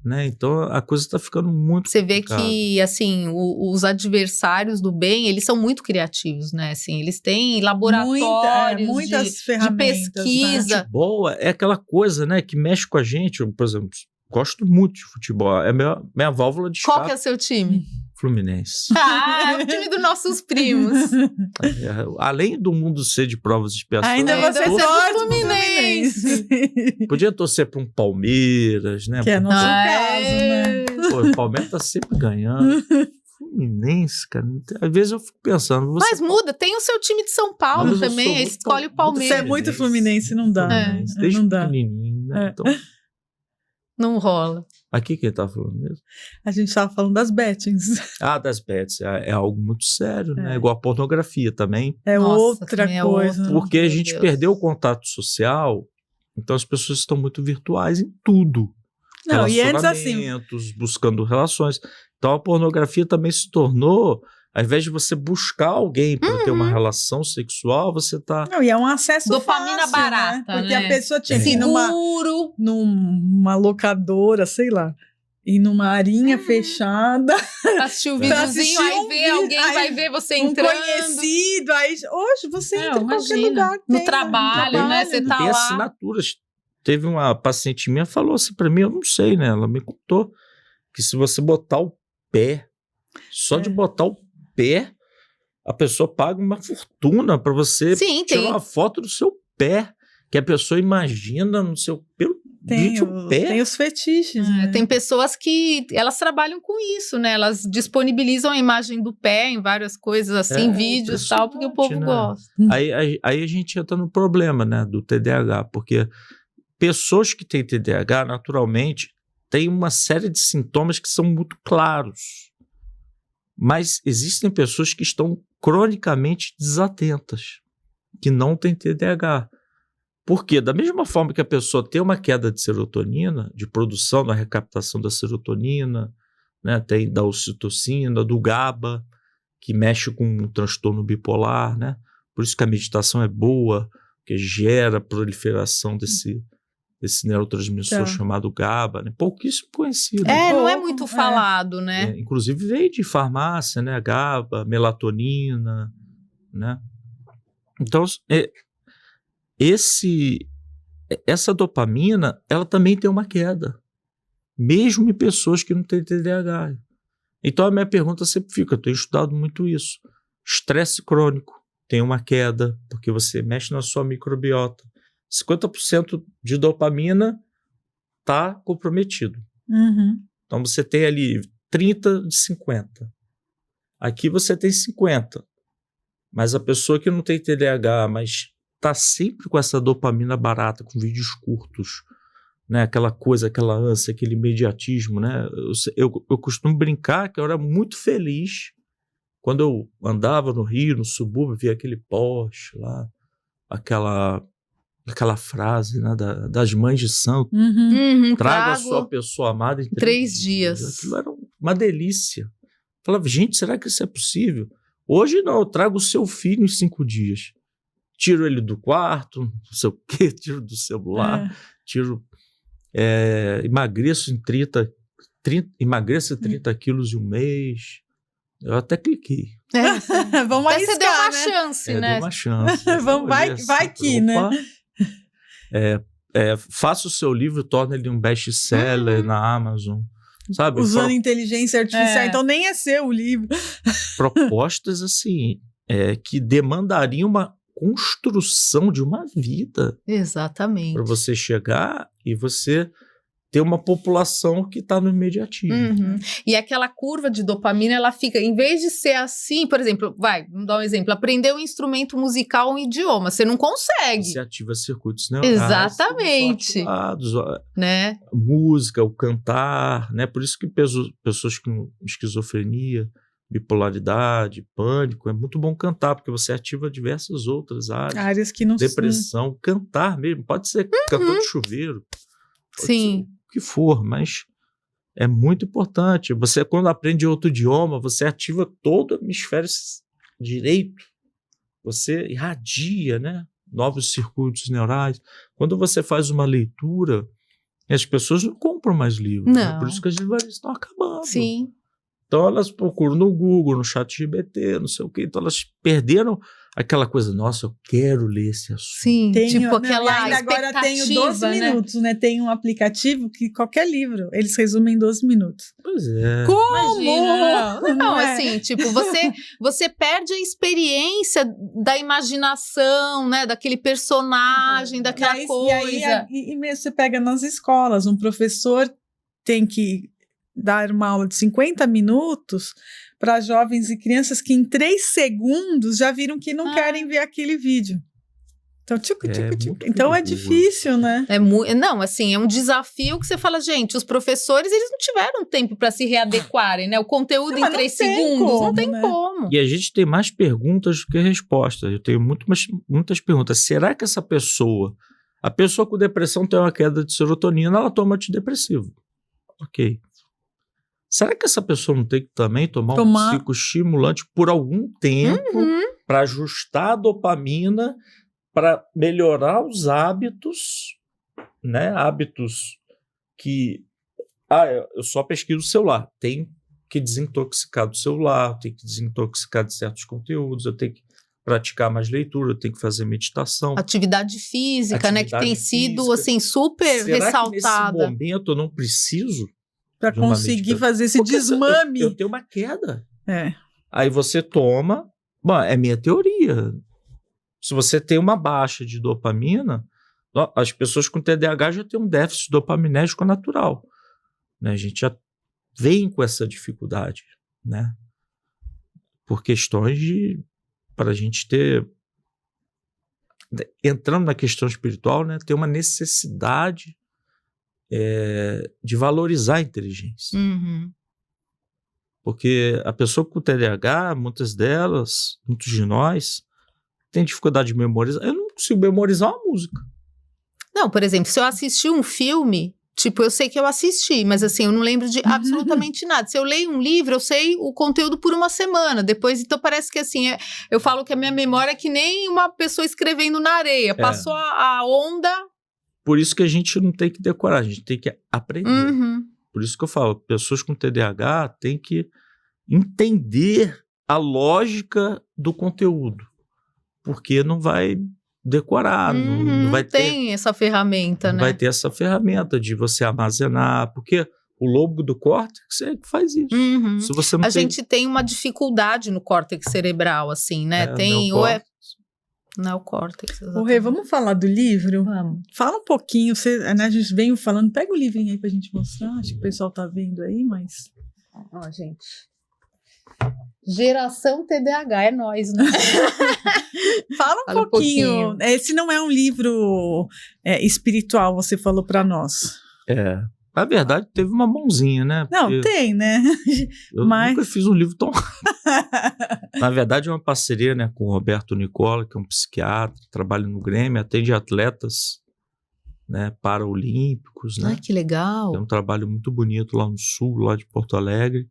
Né? Então a coisa está ficando muito Você vê complicada. que, assim, os adversários do bem, eles são muito criativos, né? Assim, eles têm laboratórios muitas ferramentas, de pesquisa. Né? Futebol é aquela coisa, né, que mexe com a gente. Eu, por exemplo, gosto muito de futebol. É minha válvula de escape. Qual que é o seu time? Fluminense. É o time dos nossos primos. Além do mundo ser de provas e expiações, ainda você torce pro Fluminense. Podia torcer para um Palmeiras, né? Que é nosso caso, né? Pô, o Palmeiras tá sempre ganhando. Fluminense, cara. Às vezes eu fico pensando... Mas muda, tem o seu time de São Paulo também, aí escolhe o Palmeiras. Você é muito Fluminense, não dá. Desde não dá. pequenininho, né? Então... Não rola. Aqui quem tá falando mesmo? A gente tava falando das bettings. Das bets. É algo muito sério, né? Igual a pornografia também. Nossa, outra coisa. Porque a gente perdeu o contato social, então as pessoas estão muito virtuais em tudo. Não, e antes assim... buscando relações. Então a pornografia também se tornou... Ao invés de você buscar alguém para ter uma relação sexual, você tá... Não, e é um acesso dopamina fácil, barata, né? Porque a pessoa tinha que ir numa locadora, sei lá, ir numa arinha fechada. Assistir o videozinho, aí vê alguém, vai ver você entrando. Conhecido, aí hoje você entra em qualquer lugar. No trabalho, né? Você tá tem lá. assinaturas. Teve uma paciente minha que falou assim para mim, eu não sei, né? Ela me contou que se você botar o pé, só de botar o pé, a pessoa paga uma fortuna para você tirar uma foto do seu pé, que a pessoa imagina no seu pelo pé. Tem os fetiches. Né? Tem pessoas que elas trabalham com isso, né? Elas disponibilizam a imagem do pé em várias coisas assim, vídeos e tal, porque o povo gosta. Aí a gente entra no problema, né, do TDAH, porque pessoas que têm TDAH, naturalmente, têm uma série de sintomas que são muito claros. Mas existem pessoas que estão cronicamente desatentas, que não têm TDAH. Porque, da mesma forma que a pessoa tem uma queda de serotonina, de produção da recaptação da serotonina, né, tem da ocitocina, do GABA, que mexe com o transtorno bipolar, né? Por isso que a meditação é boa, que gera a proliferação desse neurotransmissor chamado GABA, né? Pouquíssimo conhecido. Não é muito falado, né? Inclusive veio de farmácia, né? GABA, melatonina, né? Então, essa dopamina, ela também tem uma queda, mesmo em pessoas que não têm TDAH. Então a minha pergunta sempre fica, eu tenho estudado muito isso, estresse crônico tem uma queda, porque você mexe na sua microbiota, 50% de dopamina está comprometido. Então você tem ali 30 de 50. Aqui você tem 50. Mas a pessoa que não tem TDAH, mas está sempre com essa dopamina barata, com vídeos curtos, né? Aquela coisa, aquela ânsia, aquele imediatismo, né? Eu costumo brincar que eu era muito feliz quando eu andava no Rio, no subúrbio, via aquele poste lá, aquela frase, né, das mães de santo. Traga a sua pessoa amada em 3 dias. Aquilo era uma delícia. Eu falava, gente, será que isso é possível? Hoje não, eu trago o seu filho em 5 dias. Tiro ele do quarto, não sei o quê, tiro do celular, emagreço em 30 quilos em um mês. Eu até cliquei. Vamos arriscar, você deu uma né? chance, né? Deu uma chance. Vamos, vai que, né? Faça o seu livro, torna ele um best-seller na Amazon. Sabe? Usando inteligência artificial, então nem é seu o livro. Propostas assim, que demandariam uma construção de uma vida. Exatamente. Para você chegar e você ter uma população que está no imediatismo. E aquela curva de dopamina, ela fica, em vez de ser assim, por exemplo, vamos dar um exemplo, aprender um instrumento musical, um idioma, você não consegue. Você ativa circuitos neurais. Exatamente. Né? Música, o cantar, né? Por isso que pessoas com esquizofrenia, bipolaridade, pânico, é muito bom cantar, porque você ativa diversas outras áreas que não... Depressão, cantar mesmo, pode ser cantor de chuveiro. Sim. O que for, mas é muito importante. Você, quando aprende outro idioma, você ativa todo o hemisfério direito. Você irradia, né? Novos circuitos neurais. Quando você faz uma leitura, as pessoas não compram mais livros. Não. Né? Por isso que as livrarias estão acabando. Sim. Então elas procuram no Google, no ChatGPT, não sei o quê. Então elas perderam aquela coisa, nossa, eu quero ler esse assunto. Sim, aquela agora tenho 12 minutos, né? Tem um aplicativo que qualquer livro, eles resumem em 12 minutos. Pois é. Como? Não, assim, tipo, você perde a experiência da imaginação, né? Daquele personagem, daquela coisa. E mesmo você pega nas escolas, um professor tem que dar uma aula de 50 minutos para jovens e crianças que em 3 segundos já viram que não querem ver aquele vídeo. Então, então é difícil, né? Não, assim, é um desafio que você fala, gente, os professores, eles não tiveram tempo para se readequarem, né? O conteúdo em 3 segundos, não tem como. E a gente tem mais perguntas do que respostas. Eu tenho muitas perguntas. Será que a pessoa com depressão tem uma queda de serotonina, ela toma antidepressivo? Ok. Será que essa pessoa não tem que também tomar um psicoestimulante por algum tempo para ajustar a dopamina, para melhorar os hábitos, né? Hábitos que... eu só pesquiso o celular. Tem que desintoxicar do celular, tem que desintoxicar de certos conteúdos, eu tenho que praticar mais leitura, eu tenho que fazer meditação. Atividade física, né? Que tem sido, assim, super ressaltada. Será que nesse momento eu não preciso para conseguir fazer esse desmame? Eu tenho uma queda. Aí você toma... Bom, é minha teoria. Se você tem uma baixa de dopamina, as pessoas com TDAH já têm um déficit dopaminérgico natural. Né? A gente já vem com essa dificuldade, né? Por questões para a gente ter... Entrando na questão espiritual, né? Ter uma necessidade de valorizar a inteligência. Porque a pessoa com TDAH, muitos de nós, tem dificuldade de memorizar. Eu não consigo memorizar uma música. Não, por exemplo, se eu assistir um filme, tipo, eu sei que eu assisti, mas assim, eu não lembro de absolutamente nada. Se eu leio um livro, eu sei o conteúdo por uma semana. Depois, então parece que assim, eu falo que a minha memória é que nem uma pessoa escrevendo na areia. Passou a onda... Por isso que a gente não tem que decorar, a gente tem que aprender. Por isso que eu falo, pessoas com TDAH têm que entender a lógica do conteúdo, porque não vai decorar, não vai ter... Tem essa ferramenta, né? Vai ter essa ferramenta de você armazenar, porque o lobo do córtex é que faz isso. Se você não gente tem uma dificuldade no córtex cerebral, assim, né? Tem neocórtex. Ô, Rê, vamos falar do livro? Vamos. Fala um pouquinho, né, a gente veio falando, pega o livrinho aí pra gente mostrar, acho que o pessoal tá vendo aí, mas... Ó, gente. Geração TDAH, é nós, né? Fala um pouquinho. Esse não é um livro espiritual, você falou pra nós. Na verdade, teve uma mãozinha, né? Não, tem, né? Eu nunca fiz um livro tão... Na verdade, é uma parceria, né, com o Roberto Nicola, que é um psiquiatra, trabalha no Grêmio, atende atletas, né, paraolímpicos, né? Que legal. É um trabalho muito bonito lá no sul, lá de Porto Alegre.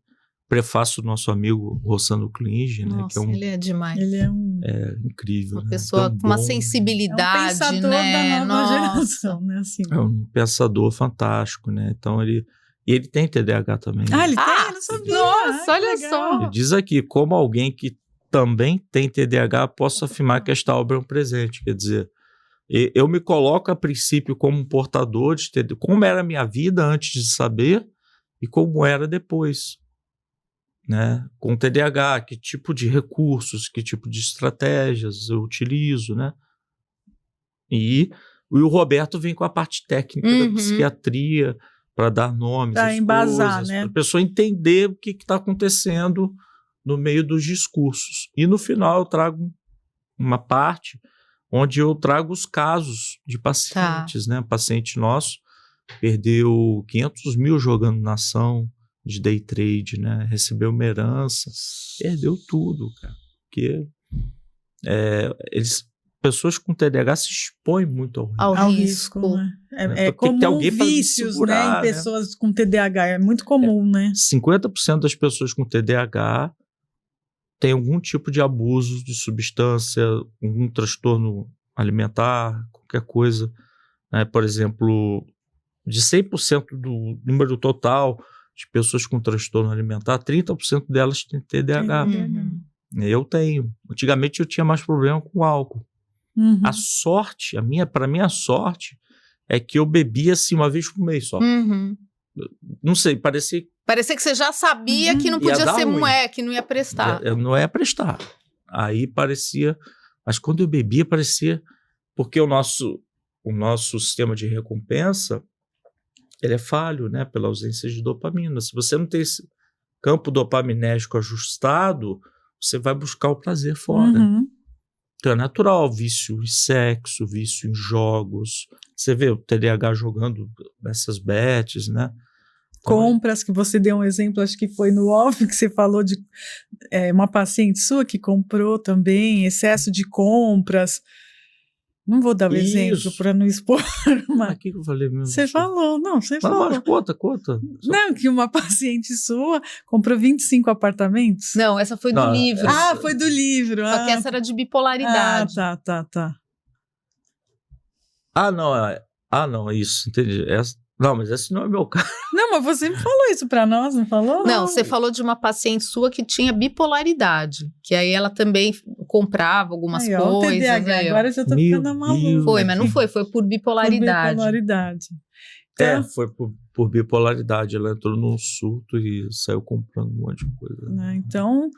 Prefácio do nosso amigo Rossano Klinge, né? Nossa, que ele é demais. Ele é incrível. Uma pessoa com uma sensibilidade, um pensador da nova geração, né? Assim. É um pensador fantástico, né? Então ele tem TDAH também. Ah, ele tem? Eu não sabia. Nossa, olha só. Ele diz aqui, como alguém que também tem TDAH, posso afirmar que esta obra é um presente. Quer dizer, eu me coloco a princípio como um portador de TDAH, como era a minha vida antes de saber e como era depois. Né? Com TDAH, que tipo de recursos, que tipo de estratégias eu utilizo, né? E o Roberto vem com a parte técnica da psiquiatria para dar nomes às embasar, coisas, né? para a pessoa entender o que está acontecendo no meio dos discursos. E no final eu trago uma parte onde eu trago os casos de pacientes, né? Paciente nosso perdeu 500 mil jogando na ação de day trade, né? Recebeu uma herança, perdeu tudo, cara. Porque pessoas com TDAH se expõem muito ao risco. Né? É comum vícios, segurar, né? Em pessoas com TDAH, é muito comum, né? 50% das pessoas com TDAH têm algum tipo de abuso de substância, algum transtorno alimentar, qualquer coisa. Né? Por exemplo, de 100% do número total de pessoas com transtorno alimentar, 30% delas têm TDAH. Eu tenho. Antigamente eu tinha mais problema com álcool. A sorte, para mim a sorte é que eu bebia assim uma vez por mês só. Não sei, parecia que você já sabia que não podia ser que não ia prestar. Não ia prestar. Aí parecia, mas quando eu bebia parecia, porque o nosso sistema de recompensa ele é falho, né, pela ausência de dopamina. Se você não tem esse campo dopaminérgico ajustado, você vai buscar o prazer fora. Então é natural, vício em sexo, vício em jogos. Você vê o TDAH jogando nessas bets, né? Compras, que você deu um exemplo, acho que foi no off, que você falou de uma paciente sua que comprou também, excesso de compras. Não vou dar o exemplo para não expor. Mas o que eu falei mesmo? Você falou, você falou. Mas conta. Não, que uma paciente sua comprou 25 apartamentos. Não, essa foi do livro. Foi do livro. Só que essa era de bipolaridade. Tá. Não, isso, entendi. Mas esse não é meu caso. Não, mas você me falou isso pra nós, não falou? Não, você falou de uma paciente sua que tinha bipolaridade, que aí ela também comprava algumas coisas. O TDAH, agora eu já tô ficando maluco. Foi, mas não foi por bipolaridade. Por bipolaridade. Então, foi por bipolaridade. Ela entrou num surto e saiu comprando um monte de coisa. Então,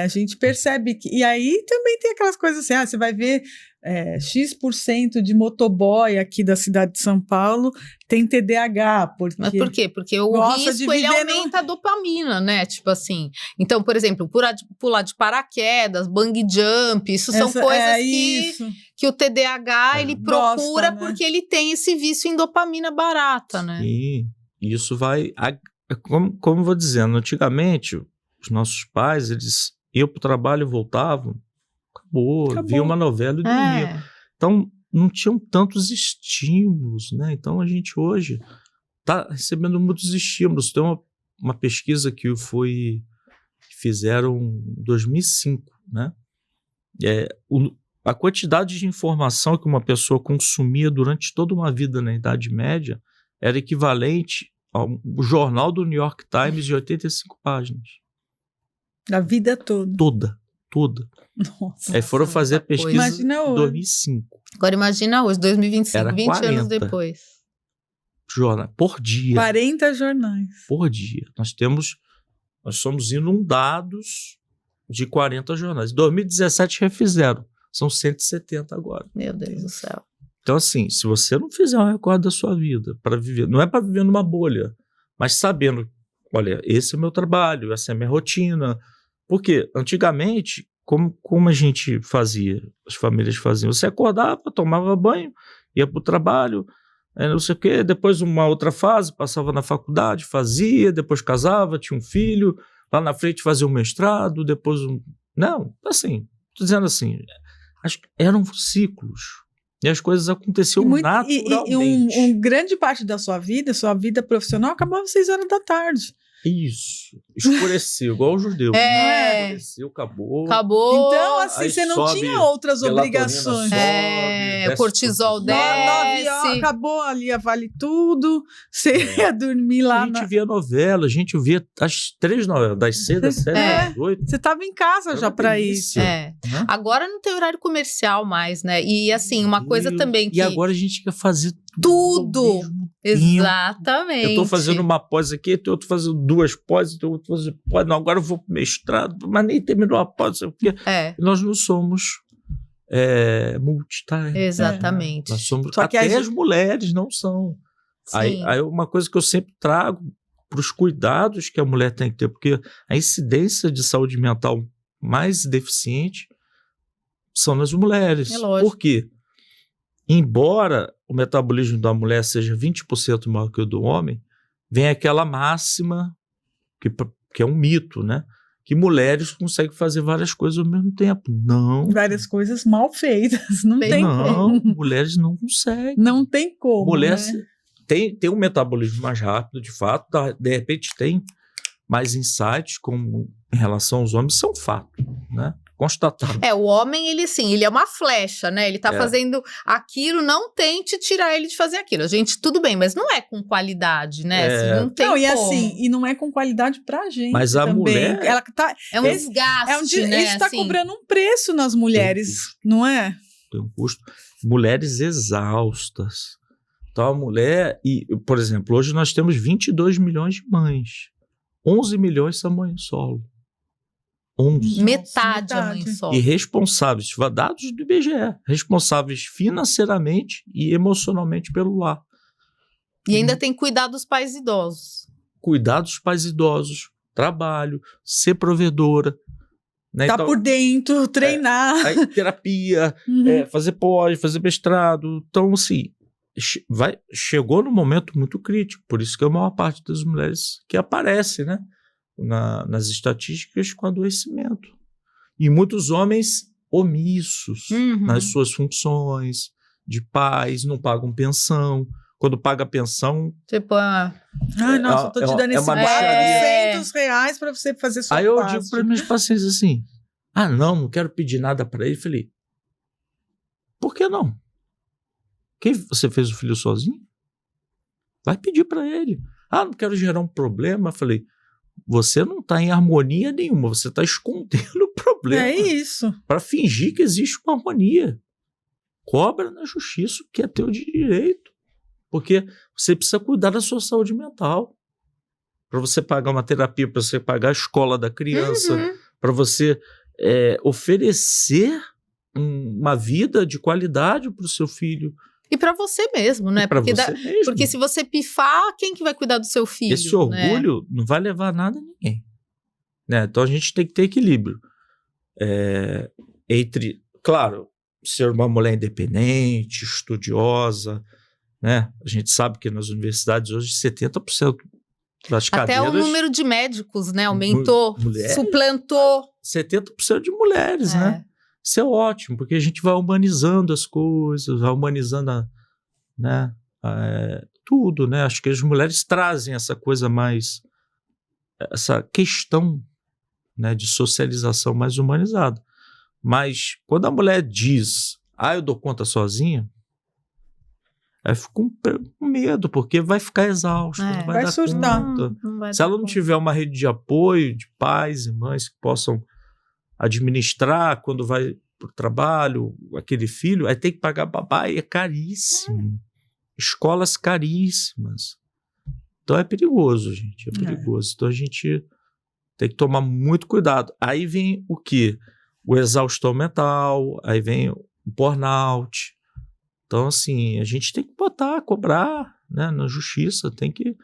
a gente percebe que... E aí também tem aquelas coisas assim, você vai ver X% de motoboy aqui da cidade de São Paulo tem TDAH. Mas por quê? Porque o risco, ele aumenta a dopamina, né? Tipo assim. Então, por exemplo, pular de paraquedas, bang jump, isso são coisas que o TDAH, ele procura, né? Porque ele tem esse vício em dopamina barata, né? Sim, isso vai... Como eu vou dizendo, antigamente, os nossos pais, eles iam para o trabalho e voltavam, acabou. Via uma novela e dormia. Então, não tinham tantos estímulos, né? Então, a gente hoje está recebendo muitos estímulos. Tem uma pesquisa que fizeram em 2005, né? A quantidade de informação que uma pessoa consumia durante toda uma vida na Idade Média era equivalente ao jornal do New York Times de 85 páginas. Da vida toda. toda. Nossa. Aí foram fazer a pesquisa Imagina em hoje. 2005. Agora imagina hoje, 2025, Era 20 anos 40. depois. Jornal, por dia. 40 jornais. Por dia. Nós somos inundados de 40 jornais. Em 2017 refizeram. São 170 agora. Meu Deus do céu. Então, assim, se você não fizer um recorde da sua vida para viver, não é para viver numa bolha, mas sabendo, olha, esse é o meu trabalho, essa é a minha rotina. Porque antigamente, como a gente fazia, as famílias faziam, você acordava, tomava banho, ia para o trabalho, não sei o quê, depois uma outra fase, passava na faculdade, fazia, depois casava, tinha um filho, lá na frente fazia um mestrado, depois Não, assim, estou dizendo assim, eram ciclos. E as coisas aconteciam naturalmente. E grande parte da sua vida profissional, acabava às 6 horas da tarde. Isso. Escureceu, igual o judeu. Escureceu, acabou. Então, assim, Aí você não tinha outras obrigações. Sobe, o cortisol desce. 9 horas, acabou ali, vale tudo. Você ia dormir lá. A gente via novela, a gente via as 3 novelas, das 6, das 7, das 8. Você estava em casa já para isso. Né? Agora não tem horário comercial mais, né? E assim, uma coisa também que... E agora a gente quer fazer tudo. Exatamente. Eu estou fazendo uma pós aqui, eu estou fazendo 2 pós, eu estou fazendo pós, não, agora eu vou pro mestrado, mas nem terminou a pós, porque nós não somos multitarefa. Exatamente. Nós somos, só que até as mulheres não são. Aí uma coisa que eu sempre trago para os cuidados que a mulher tem que ter, porque a incidência de saúde mental mais deficiente são nas mulheres. É lógico. Por quê? Embora o metabolismo da mulher seja 20% maior que o do homem, vem aquela máxima, que é um mito, né? Que mulheres conseguem fazer várias coisas ao mesmo tempo. Não. Várias coisas mal feitas. Não tem como. Não, mulheres não conseguem. Não tem como. Mulher né? tem um metabolismo mais rápido, de fato. De repente tem mais insights em relação aos homens, são fato, né? Constatado. O homem, ele é uma flecha, né? Ele tá fazendo aquilo, não tente tirar ele de fazer aquilo. A gente, tudo bem, mas não é com qualidade, né? Assim, não tem como. E assim, e não é com qualidade pra gente. Mas a também. mulher... Ela tá, é um desgaste, né? A gente tá cobrando um preço nas mulheres, não é? Tem um custo. Mulheres exaustas. Então a mulher... por exemplo, hoje nós temos 22 milhões de mães. 11 milhões são mães solo. 11. Metade a mãe solo. E responsáveis, dados do IBGE, responsáveis financeiramente e emocionalmente pelo lar. E ainda tem cuidar dos pais idosos. Cuidar dos pais idosos, trabalho, ser provedora. Né? Tá então, por dentro, treinar. Terapia, fazer pós, fazer mestrado. Então, assim, chegou num momento muito crítico. Por isso que a maior parte das mulheres que aparece, né? Nas estatísticas com adoecimento. E muitos homens omissos nas suas funções de pais, não pagam pensão. Quando paga pensão... Tipo, nossa, eu tô te dando esse R$400 para você fazer sua Aí eu digo para meus pacientes assim, não quero pedir nada para ele. Falei, por que não? Você fez o filho sozinho? Vai pedir para ele. Não quero gerar um problema. Falei, você não está em harmonia nenhuma, você está escondendo o problema. É isso. Para fingir que existe uma harmonia. Cobra na justiça o que é teu de direito. Porque você precisa cuidar da sua saúde mental. Para você pagar uma terapia, para você pagar a escola da criança, para você oferecer uma vida de qualidade para o seu filho. E para você mesmo, né? Porque se você pifar, quem que vai cuidar do seu filho? Esse orgulho não vai levar nada a ninguém. Né? Então a gente tem que ter equilíbrio. Claro, ser uma mulher independente, estudiosa, né? A gente sabe que nas universidades hoje 70% das cadeiras... Até o número de médicos, né? Aumentou, suplantou. 70% de mulheres, né? Isso é ótimo, porque a gente vai humanizando as coisas, vai humanizando tudo, né? Acho que as mulheres trazem essa coisa mais... essa questão, né, de socialização mais humanizada. Mas quando a mulher diz, eu dou conta sozinha, aí fica com medo, porque vai ficar exausta, não vai dar surtar. conta. Se ela não tiver uma rede de apoio de pais e mães que possam administrar quando vai para o trabalho, aquele filho, aí tem que pagar babá e é caríssimo. Escolas caríssimas. Então é perigoso, gente, é perigoso. Então a gente tem que tomar muito cuidado. Aí vem o quê? O exaustão mental, aí vem o burnout. Então, assim, a gente tem que cobrar, né, na justiça, tem que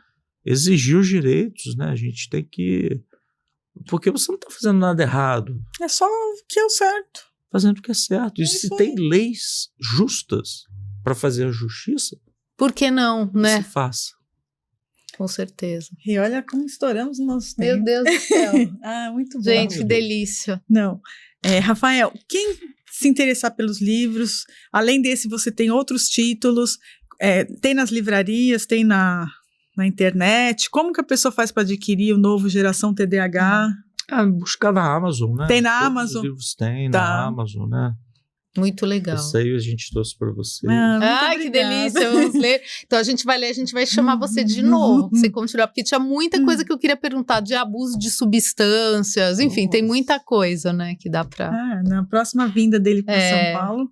exigir os direitos, né? A gente tem que... Porque você não está fazendo nada errado. É só o que é o certo. Fazendo o que é certo. E se tem leis justas para fazer a justiça, por que não, né? se faça. Com certeza. E olha como estouramos o nosso tempo. Meu Deus do céu. Muito bom. Gente, que delícia. Não. Rafael, quem se interessar pelos livros, além desse você tem outros títulos, tem nas livrarias, tem na internet, como que a pessoa faz para adquirir o novo Geração TDAH? Buscar na Amazon, né? Tem na Todos Amazon? Os livros tem na Amazon, né? Muito legal. Isso aí a gente trouxe para você. Que delícia, vamos ler. Então a gente vai ler, a gente vai chamar você de novo, você continuar, porque tinha muita coisa que eu queria perguntar, de abuso de substâncias, enfim, tem muita coisa, né, que dá para... Na próxima vinda dele para São Paulo,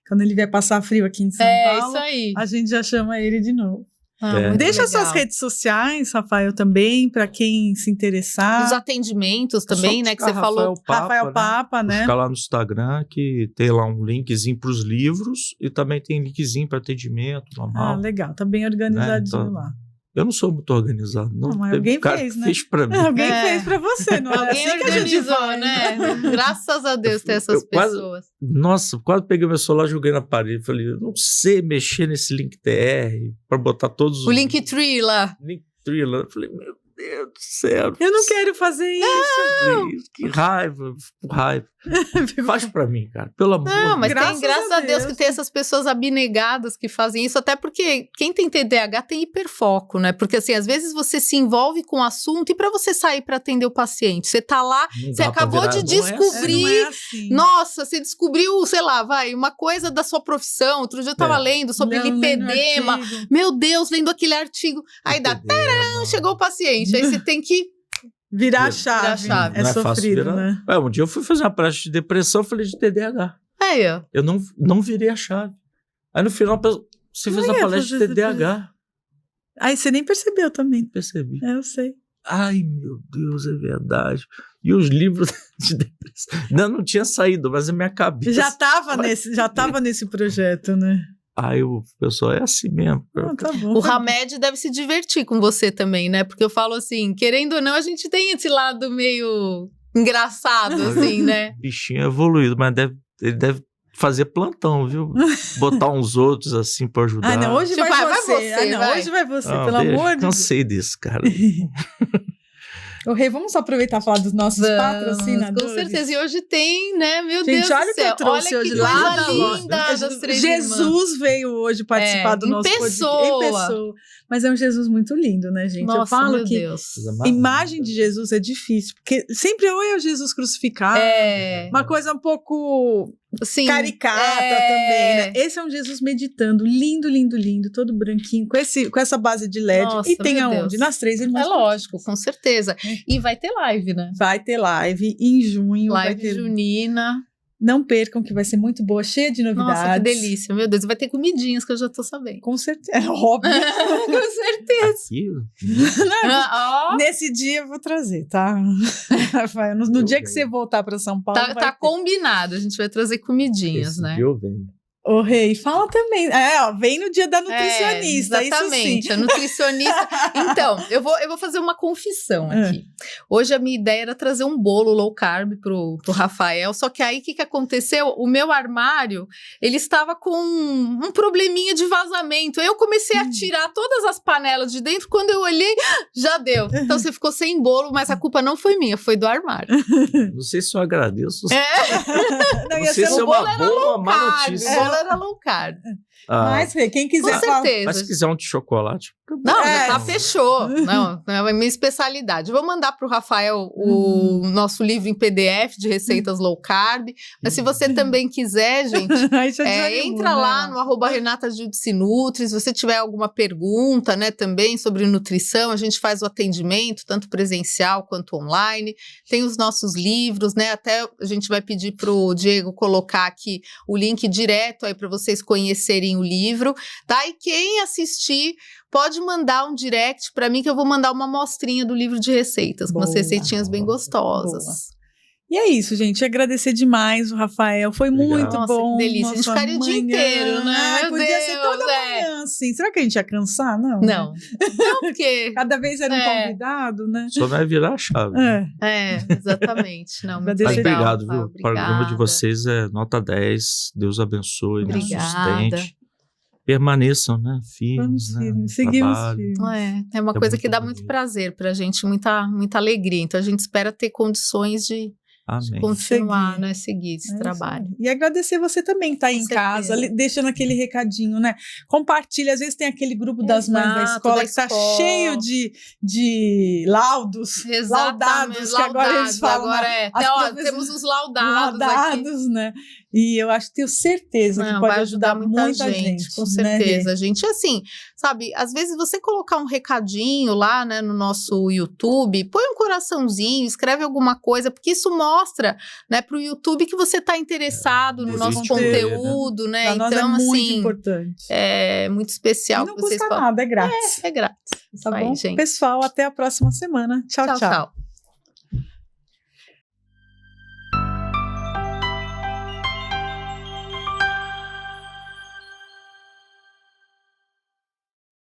quando ele vier passar frio aqui em São Paulo, isso aí. A gente já chama ele de novo. legal. Deixa suas redes sociais, Rafael, também, para quem se interessar. Os atendimentos também, né, que você falou. Rafael Papa, né? Buscar lá no Instagram, que tem lá um linkzinho para os livros e também tem linkzinho para atendimento normal. Legal, tá bem organizadinho lá. Eu não sou muito organizado, não. Mas alguém fez, né? Fez pra mim. Alguém fez pra você, não é? Alguém assim organizou, né? Graças a Deus tem essas pessoas. Quase peguei meu celular, joguei na parede. Falei, eu não sei mexer nesse Linktree pra botar todos os... O Linktree lá. Linktree lá. Eu falei, meu Deus do céu. Eu não quero fazer isso. Que raiva, Faz pra mim, cara, pelo amor de Deus. Não, mas graças a Deus que tem essas pessoas abnegadas que fazem isso, até porque quem tem TDAH tem hiperfoco, né? Porque assim, às vezes você se envolve com o assunto e pra você sair pra atender o paciente, você tá lá, você acabou de descobrir, nossa, você descobriu, sei lá, uma coisa da sua profissão. Outro dia eu tava lendo sobre lipedema, meu Deus, lendo aquele artigo, aí dá, taram, chegou o paciente, aí você tem que virar a chave. É sofrido, né? Um dia eu fui fazer uma prática de depressão, eu falei de TDAH. Eu não virei a chave. Aí no final você fez uma palestra de TDAH. Aí você nem percebeu também. Percebi. Eu sei. Ai, meu Deus, é verdade. E os livros de depressão? Não tinha saído, mas a minha cabeça... Já tava nesse projeto, né? Aí o pessoal é assim mesmo. Tá bom, o Hamed deve se divertir com você também, né? Porque eu falo assim, querendo ou não, a gente tem esse lado meio engraçado, assim, né? Bichinho evoluído, mas ele deve fazer plantão, viu? Botar uns outros assim pra ajudar. Não, hoje vai você. Hoje vai você, pelo amor de Deus. Cansei disso, cara. Ô, Rê, vamos aproveitar e falar dos nossos patrocinadores? Com certeza, e hoje tem, né? Meu Deus do céu. Olha o que eu trouxe hoje lá da loja. Jesus veio hoje participar do nosso podcast. Em pessoa. Mas é um Jesus muito lindo, né, gente? Nossa, eu falo meu que Deus. Imagem de Jesus é difícil, porque sempre é o Jesus crucificado. Uma coisa um pouco caricata também, né? Esse é um Jesus meditando, lindo, lindo, lindo, todo branquinho, com essa base de LED. Nossa, e tem aonde? Nas 3 Irmãs. É lógico, com certeza. E vai ter live, né? Vai ter live em junho. Live junina. Não percam, que vai ser muito boa, cheia de novidades. Nossa, que delícia, meu Deus. Vai ter comidinhas que eu já tô sabendo. Com certeza. É óbvio. Com certeza. Nesse dia eu vou trazer, tá? Rafael, no dia que você voltar para São Paulo. Tá combinado, a gente vai trazer comidinhas, né? Eu venho. Ô, Rei, fala também. Vem no dia da nutricionista. Exatamente, isso sim. A nutricionista. Então, eu vou fazer uma confissão aqui. Hoje a minha ideia era trazer um bolo low carb pro Rafael, só que aí o que aconteceu? O meu armário, ele estava com um probleminha de vazamento. Aí eu comecei a tirar todas as panelas de dentro, quando eu olhei, já deu. Então você ficou sem bolo, mas a culpa não foi minha, foi do armário. Não sei se eu agradeço. Não sei se é uma boa ou má notícia. Era low carb. Mas, quem quiser... Com certeza. Mas se quiser um de chocolate... Não, já fechou. Não, é a minha especialidade. Vou mandar para o Rafael o nosso livro em PDF de receitas low carb. Mas se você também quiser, gente, entra lá no @RenataJudicinutri. Se você tiver alguma pergunta, né, também sobre nutrição, a gente faz o atendimento, tanto presencial quanto online. Tem os nossos livros, né? Até a gente vai pedir para o Diego colocar aqui o link direto aí para vocês conhecerem o livro, tá? E quem assistir pode mandar um direct para mim que eu vou mandar uma amostrinha do livro de receitas, com umas receitinhas bem gostosas. Boa. E é isso, gente. Agradecer demais o Rafael. Foi muito bom. Que delícia. A gente ficaria o dia inteiro, né? Podia ser toda manhã, assim. Será que a gente ia cansar? Não. Não, porque... Cada vez era um convidado, né? Só vai virar a chave. Exatamente. Não, muito Mas legal, obrigado, viu? O programa de vocês é nota 10. Deus abençoe, nos sustente. Permaneçam, né? Firmes, né? Seguimos firmes. É uma coisa que dá muito prazer pra gente, muita alegria. Então a gente espera ter condições de continuar, né? Seguir esse trabalho. E agradecer você também tá aí em casa, deixando aquele recadinho, né? Compartilha, às vezes tem aquele grupo das mães da escola que tá cheio de laudos, laudados, que agora eles falam. Agora temos os laudados aqui. Né? E eu tenho certeza que pode ajudar muita gente. Com certeza, né? Gente, assim, sabe, às vezes você colocar um recadinho lá, né, no nosso YouTube, põe um coraçãozinho, escreve alguma coisa, porque isso mostra, né, pro YouTube que você tá interessado no nosso conteúdo, né? Pra nós então, é muito assim, importante. É muito especial. E não custa nada, é grátis. É grátis. Tá bom? Gente. Pessoal, até a próxima semana. Tchau, tchau.